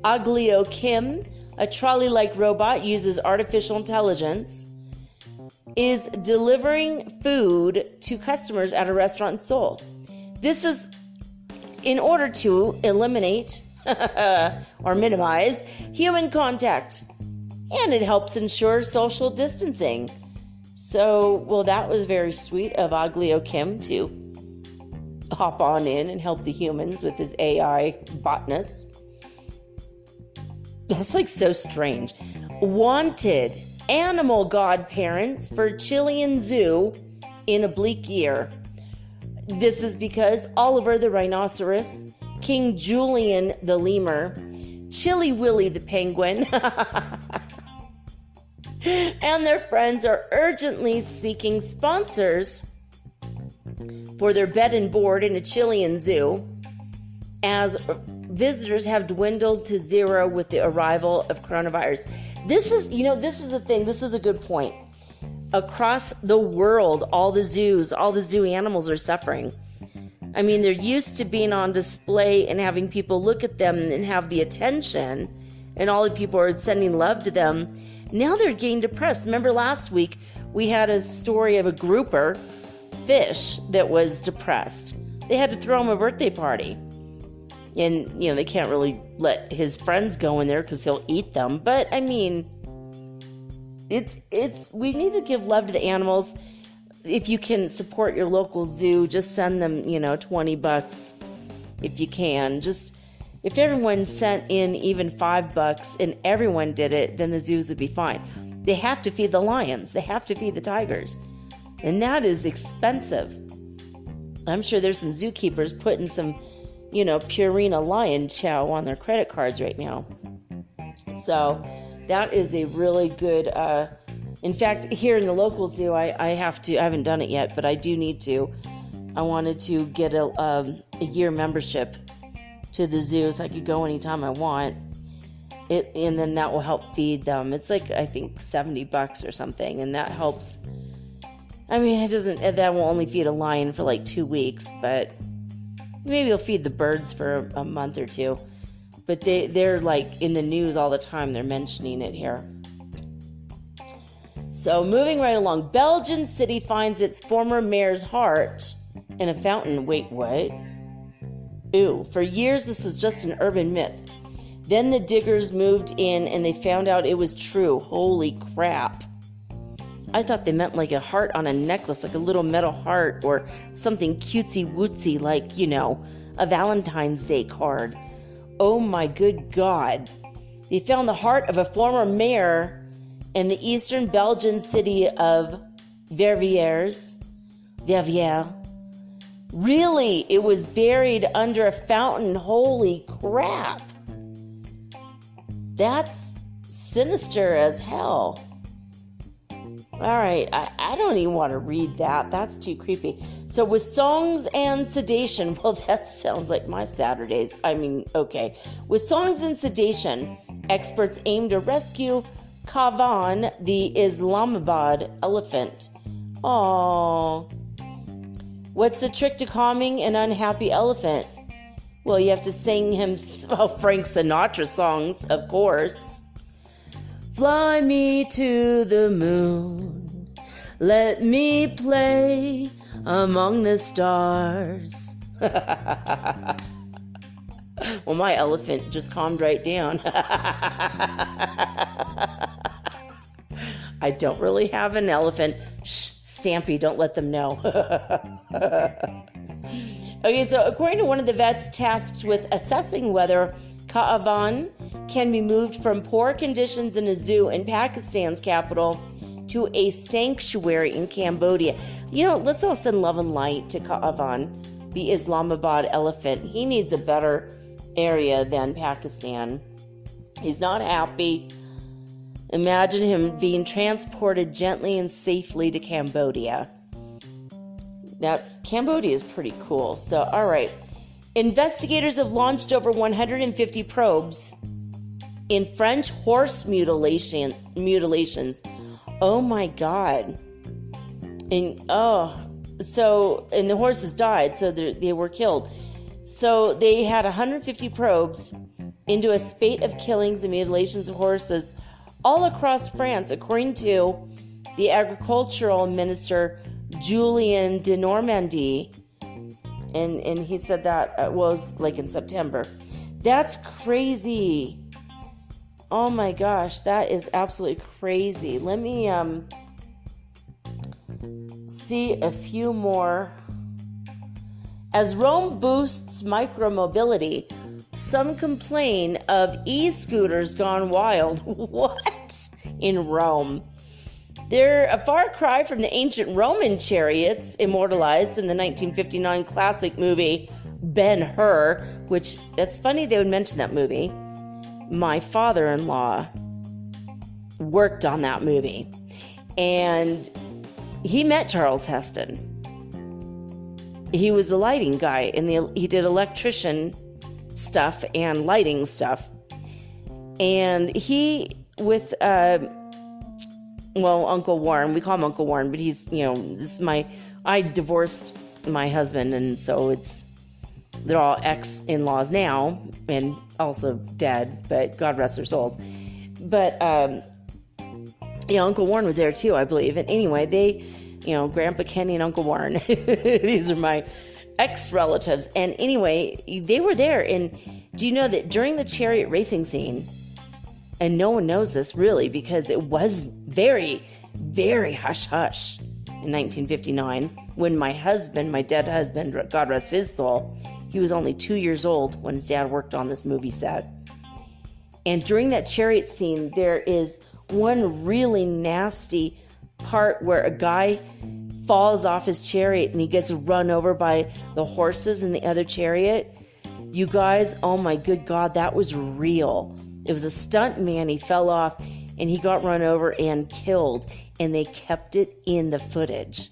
Aglio Kim, a trolley-like robot, uses artificial intelligence, is delivering food to customers at a restaurant in Seoul. This is in order to eliminate or minimize human contact, and it helps ensure social distancing. So, well, that was very sweet of Aglio Kim to hop on in and help the humans with his AI botness. That's like so strange. Wanted animal godparents for Chilean zoo in a bleak year. This is because Oliver the rhinoceros, King Julian the lemur, Chilly Willy the penguin, and their friends are urgently seeking sponsors for their bed and board in a Chilean zoo, as visitors have dwindled to zero with the arrival of coronavirus. This is the thing. This is a good point. Across the world, all the zoo animals are suffering. I mean, they're used to being on display and having people look at them and have the attention, and all the people are sending love to them. Now they're getting depressed. Remember last week, we had a story of a grouper fish that was depressed. They had to throw him a birthday party. And, they can't really let his friends go in there because he'll eat them. But, I mean, we need to give love to the animals. If you can support your local zoo, just send them, $20 if you can. Just if everyone sent in even $5 and everyone did it, then the zoos would be fine. They have to feed the lions. They have to feed the tigers. And that is expensive. I'm sure there's some zookeepers putting some, Purina lion chow on their credit cards right now. So that is a really good, in fact, here in the local zoo, I haven't done it yet, but I do need to. I wanted to get a year membership to the zoo so I could go anytime I want. And then that will help feed them. It's like, I think $70 or something, and that helps. I mean, that will only feed a lion for like 2 weeks, but maybe it'll feed the birds for a month or two. But they're like in the news all the time. They're mentioning it here. So moving right along, Belgian city finds its former mayor's heart in a fountain. Wait, what? Ooh, for years this was just an urban myth. Then the diggers moved in and they found out it was true. Holy crap. I thought they meant like a heart on a necklace, like a little metal heart or something cutesy-wootsy like, a Valentine's Day card. Oh my good God. They found the heart of a former mayor in the eastern Belgian city of Verviers. Really? It was buried under a fountain. Holy crap. That's sinister as hell. All right, I don't even want to read that. That's too creepy. So with songs and sedation, well, that sounds like my Saturdays. I mean, okay. With songs and sedation, experts aim to rescue Kavan, the Islamabad elephant. Oh, what's the trick to calming an unhappy elephant? Well, you have to sing him Frank Sinatra songs, of course. Fly me to the moon, let me play among the stars. Well, my elephant just calmed right down. I don't really have an elephant. Shh, Stampy, don't let them know. Okay, so according to one of the vets tasked with assessing whether Kaavan can be moved from poor conditions in a zoo in Pakistan's capital to a sanctuary in Cambodia. Let's all send love and light to Kaavan, the Islamabad elephant. He needs a better area than Pakistan. He's not happy. Imagine him being transported gently and safely to Cambodia. Cambodia is pretty cool. So, all right. Investigators have launched over 150 probes in French horse mutilations. Oh my God. And the horses died, so they were killed. So they had 150 probes into a spate of killings and mutilations of horses all across France, according to the agricultural minister Julien de Normandie. And he said that was like in September. That's crazy. Oh my gosh, that is absolutely crazy. Let me see a few more. As Rome boosts micromobility, some complain of e-scooters gone wild. What? In Rome. They're a far cry from the ancient Roman chariots immortalized in the 1959 classic movie Ben-Hur, which, that's funny they would mention that movie. My father-in-law worked on that movie, and he met Charles Heston. He was a lighting guy, and he did electrician stuff and lighting stuff. And he, with Uncle Warren, we call him Uncle Warren, but he's, I divorced my husband, and so they're all ex-in-laws now, and also dead, but God rest their souls. But, Uncle Warren was there too, I believe. And anyway, they, Grandpa Kenny and Uncle Warren, these are my ex-relatives. And anyway, they were there. And do you know that during the chariot racing scene, and no one knows this really because it was very, very hush-hush in 1959 when my dead husband, God rest his soul, He was only 2 years old when his dad worked on this movie set. And during that chariot scene, there is one really nasty part where a guy falls off his chariot and he gets run over by the horses in the other chariot. You guys, oh my good God, that was real. It was a stunt man. He fell off and he got run over and killed. And they kept it in the footage.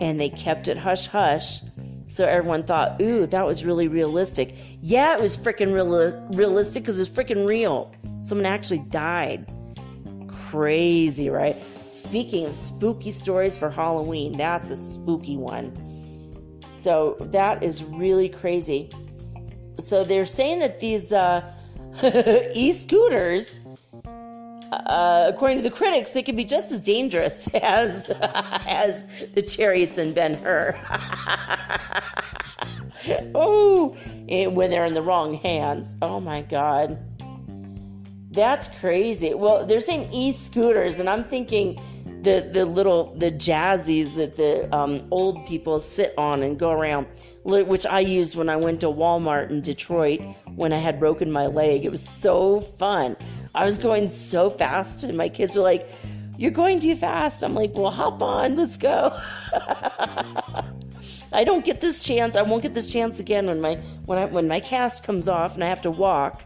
And they kept it hush-hush. So everyone thought, ooh, that was really realistic. Yeah, it was freaking realistic because it was freaking real. Someone actually died. Crazy, right? Speaking of spooky stories for Halloween, that's a spooky one. So that is really crazy. So they're saying that these e-scooters, according to the critics, they can be just as dangerous as the chariots in Ben-Hur. Oh, and when they're in the wrong hands. Oh my God. That's crazy. Well, they're saying e-scooters, and I'm thinking the jazzies that the old people sit on and go around, which I used when I went to Walmart in Detroit when I had broken my leg. It was so fun. I was going so fast, and my kids were like, "You're going too fast." I'm like, "Well, hop on, let's go." I don't get this chance. I won't get this chance again when my cast comes off and I have to walk.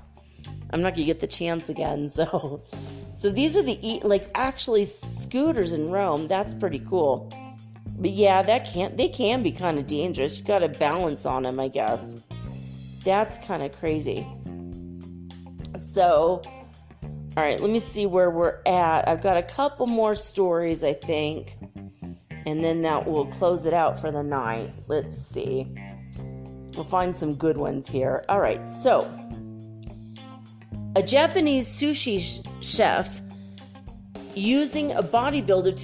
I'm not gonna get the chance again. So these are actually scooters in Rome. That's pretty cool. But yeah, they can be kind of dangerous. You've got to balance on them, I guess. That's kind of crazy. So, all right, let me see where we're at. I've got a couple more stories, I think. And then that will close it out for the night. Let's see. We'll find some good ones here. All right, so a Japanese sushi chef using bodybuilder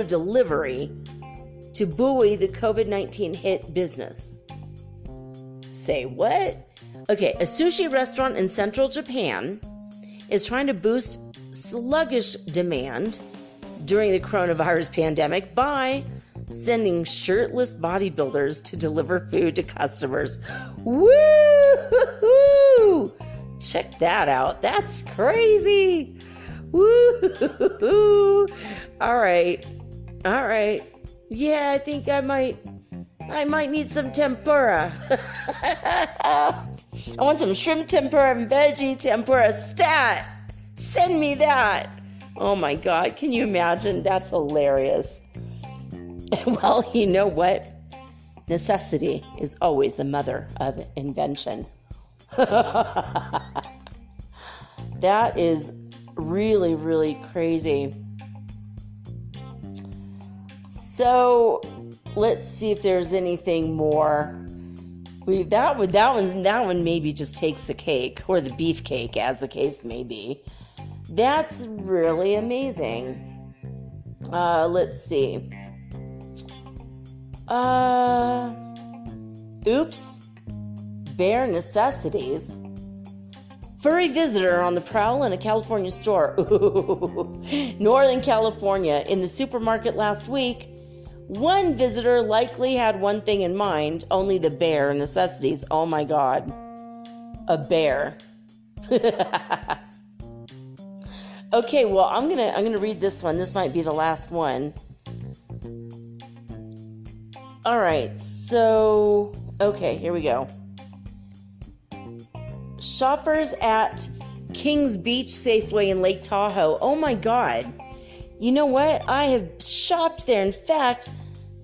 delivery to buoy the COVID-19 hit business. Say what? Okay, a sushi restaurant in central Japan is trying to boost sluggish demand during the coronavirus pandemic by sending shirtless bodybuilders to deliver food to customers. Woo! Check that out. That's crazy. Woo! All right. Yeah, I think I might need some tempura. I want some shrimp tempura and veggie tempura stat. Send me that. Oh my God, can you imagine? That's hilarious. Well, you know what? Necessity is always the mother of invention. That is really, really crazy. So let's see if there's anything more. That one maybe just takes the cake, or the beefcake, as the case may be. That's really amazing. Let's see. Oops. Bare necessities. Furry visitor on the prowl in a California store. Ooh. Northern California. In the supermarket last week, one visitor likely had one thing in mind, only the bare necessities. Oh my God. A bear. Okay, well, I'm gonna read this one. This might be the last one. All right, so okay, here we go. Shoppers at Kings Beach Safeway in Lake Tahoe. Oh my God. You know what? I have shopped there. In fact,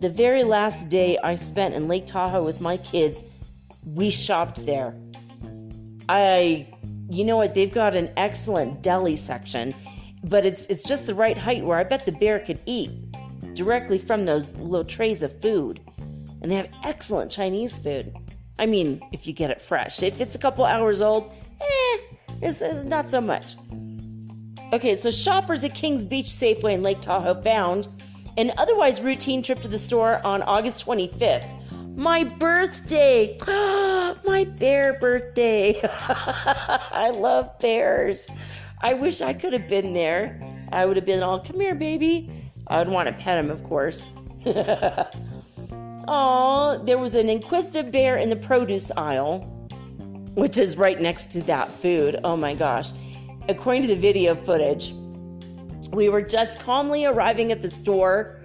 the very last day I spent in Lake Tahoe with my kids, we shopped there. You know what? They've got an excellent deli section, but it's just the right height where I bet the bear could eat directly from those little trays of food. And they have excellent Chinese food. I mean, if you get it fresh. If it's a couple hours old, it's not so much. Okay, so shoppers at Kings Beach Safeway in Lake Tahoe found an otherwise routine trip to the store on August 25th. My birthday! My bear birthday! I love bears. I wish I could have been there. I would have been all, come here, baby. I would want to pet him, of course. Oh, there was an inquisitive bear in the produce aisle, which is right next to that food. Oh my gosh. According to the video footage, we were just calmly arriving at the store,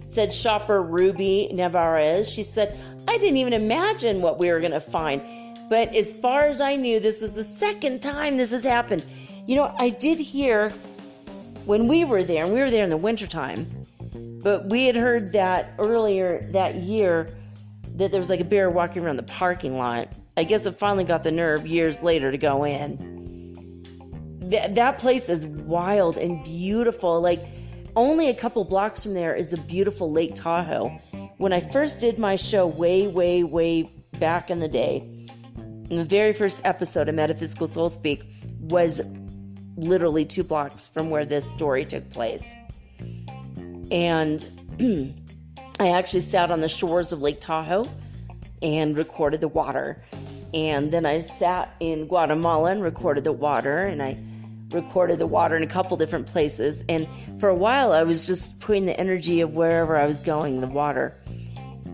said shopper Ruby Navarez. She said, I didn't even imagine what we were going to find. But as far as I knew, this is the second time this has happened. You know, I did hear when we were there, and we were there in the wintertime, but we had heard that earlier that year that there was like a bear walking around the parking lot. I guess it finally got the nerve years later to go in. That place is wild and beautiful. Like, only a couple blocks from there is a beautiful Lake Tahoe. When I first did my show way back in the day, in the very first episode of Metaphysical Soul Speak was literally 2 blocks from where this story took place. And I actually sat on the shores of Lake Tahoe and recorded the water. And then I sat in Guatemala and recorded the water, and I recorded the water in a couple different places. And for a while, I was just putting the energy of wherever I was going in the water.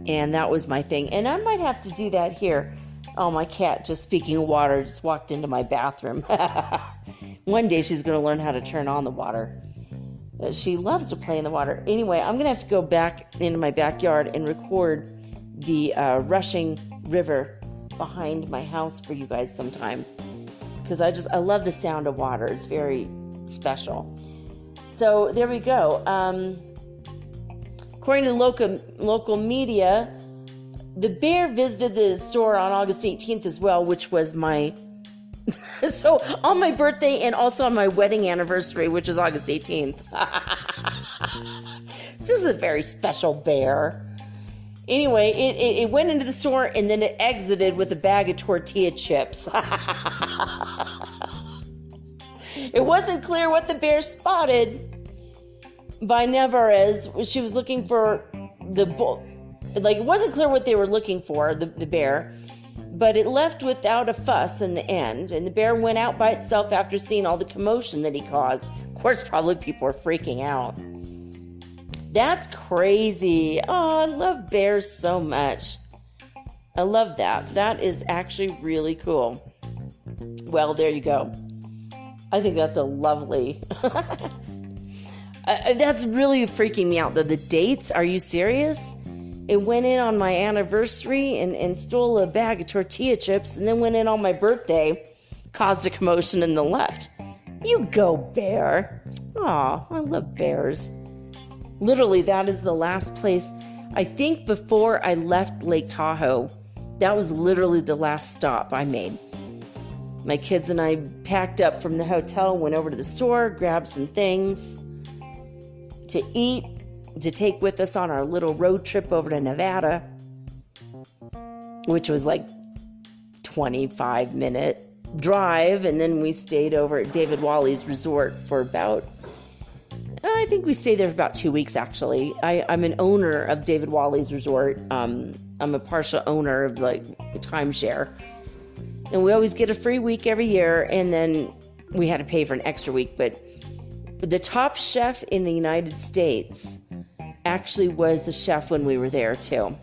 And that was my thing. And I might have to do that here. Oh, my cat, just speaking of water, just walked into my bathroom. One day she's going to learn how to turn on the water. She loves to play in the water. Anyway, I'm going to have to go back into my backyard and record the rushing river behind my house for you guys sometime. Because I love the sound of water. It's very special. So there we go. According to local media, the bear visited the store on August 18th as well, which was my... so on my birthday and also on my wedding anniversary, which is August 18th. This is a very special bear. Anyway, it went into the store and then it exited with a bag of tortilla chips. It wasn't clear what the bear spotted by Navarez. She was looking for the bull. Like, it wasn't clear what they were looking for, the bear. But it left without a fuss in the end, and the bear went out by itself after seeing all the commotion that he caused. Of course, probably people were freaking out. That's crazy. Oh, I love bears so much. I love that. That is actually really cool. Well, there you go. I think that's a lovely... that's really freaking me out, though. The dates, are you serious? It went in on my anniversary and stole a bag of tortilla chips, and then went in on my birthday, caused a commotion, and then left. You go, bear. Aw, I love bears. Literally, that is the last place. I think before I left Lake Tahoe, that was literally the last stop I made. My kids and I packed up from the hotel, went over to the store, grabbed some things to eat, to take with us on our little road trip over to Nevada, which was like 25-minute drive. And then we stayed over at David Wally's resort for about, I think we stayed there for about 2 weeks, actually. I'm an owner of David Wally's resort. I'm a partial owner of like the timeshare. And we always get a free week every year. And then we had to pay for an extra week. But the top chef in the United States actually was the chef when we were there too,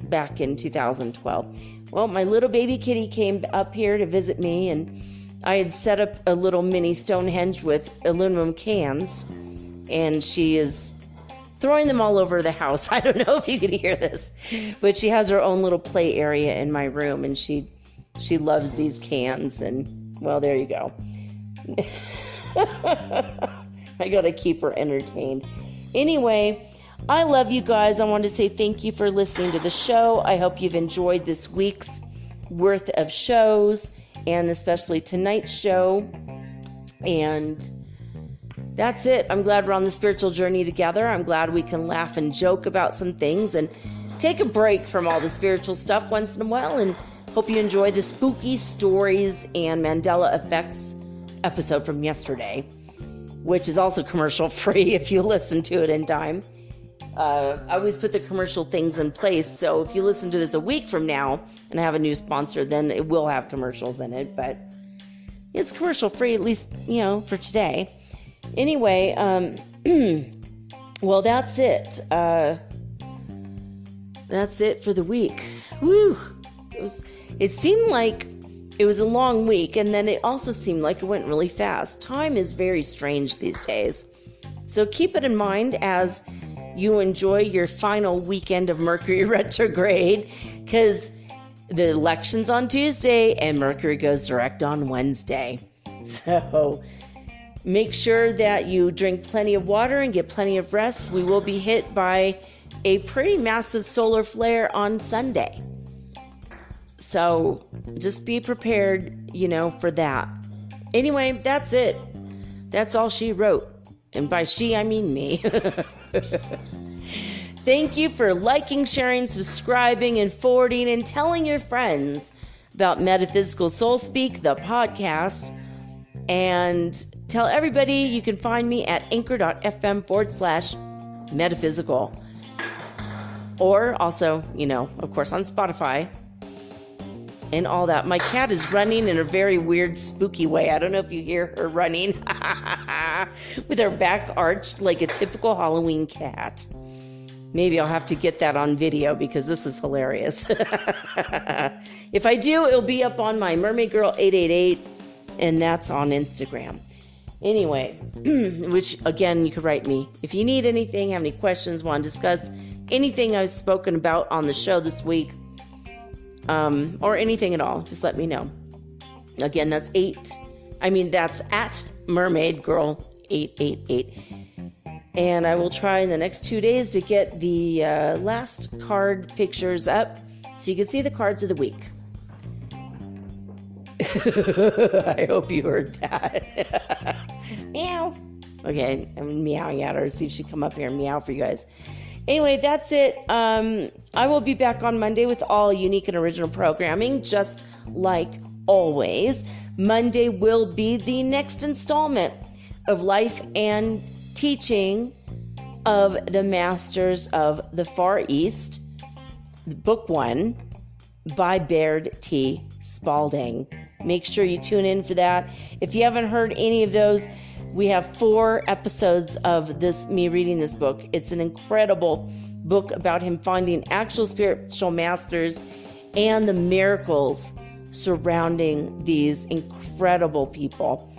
back in 2012. Well, my little baby kitty came up here to visit me, and I had set up a little mini Stonehenge with aluminum cans, and she is throwing them all over the house. I don't know if you could hear this, but she has her own little play area in my room, and she loves these cans, and well, there you go. I gotta keep her entertained. Anyway, I love you guys. I want to say thank you for listening to the show. I hope you've enjoyed this week's worth of shows, and especially tonight's show. And that's it. I'm glad we're on the spiritual journey together. I'm glad we can laugh and joke about some things and take a break from all the spiritual stuff once in a while. And hope you enjoy the spooky stories and Mandela effects episode from yesterday, which is also commercial free if you listen to it in time. I always put the commercial things in place, so if you listen to this a week from now and I have a new sponsor, then it will have commercials in it, but it's commercial free, at least, for today. Anyway, well, that's it. that's it for the week. Woo! It seemed like it was a long week, and then it also seemed like it went really fast. Time is very strange these days. So keep it in mind as you enjoy your final weekend of Mercury retrograde, because the election's on Tuesday and Mercury goes direct on Wednesday. So make sure that you drink plenty of water and get plenty of rest. We will be hit by a pretty massive solar flare on Sunday. So just be prepared, for that. Anyway, that's it. That's all she wrote. And by she, I mean me. Thank you for liking, sharing, subscribing, and forwarding, and telling your friends about Metaphysical Soul Speak, the podcast. And tell everybody you can find me at anchor.fm/metaphysical. Or also, of course, on Spotify and all that. My cat is running in a very weird, spooky way. I don't know if you hear her running with her back arched like a typical Halloween cat. Maybe I'll have to get that on video because this is hilarious. If I do, it'll be up on my Mermaid Girl 888, and that's on Instagram. Anyway, which again, you could write me. If you need anything, have any questions, want to discuss anything I've spoken about on the show this week, or anything at all, just let me know. Again, that's at Mermaid Girl 888. And I will try in the next 2 days to get the last card pictures up so you can see the cards of the week. I hope you heard that. Meow. Okay, I'm meowing at her. See if she come up here and meow for you guys. Anyway, that's it. I will be back on Monday with all unique and original programming, just like always. Monday will be the next installment of Life and Teaching of the Masters of the Far East, Book 1, by Baird T. Spalding. Make sure you tune in for that. If you haven't heard any of those, we have 4 episodes of me reading this book. It's an incredible book about him finding actual spiritual masters and the miracles surrounding these incredible people.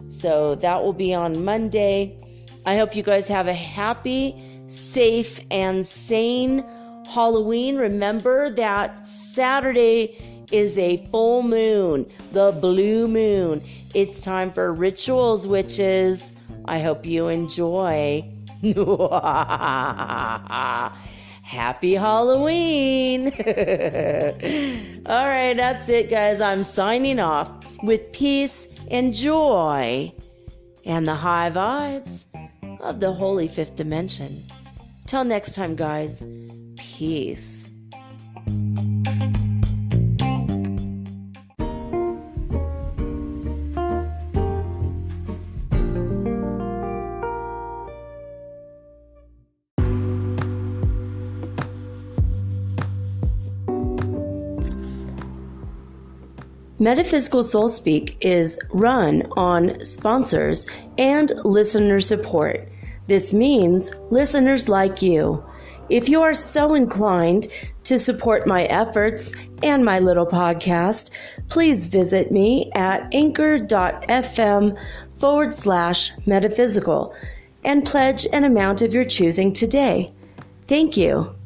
So that will be on Monday. I hope you guys have a happy, safe, and sane Halloween. Remember that Saturday is a full moon, the blue moon. It's time for rituals, witches. I hope you enjoy. Happy Halloween. All right, that's it, guys. I'm signing off with peace and joy and the high vibes of the holy 5th dimension. Till next time, guys. Peace. Metaphysical Soul Speak is run on sponsors and listener support. This means listeners like you. If you are so inclined to support my efforts and my little podcast, please visit me at anchor.fm/metaphysical and pledge an amount of your choosing today. Thank you.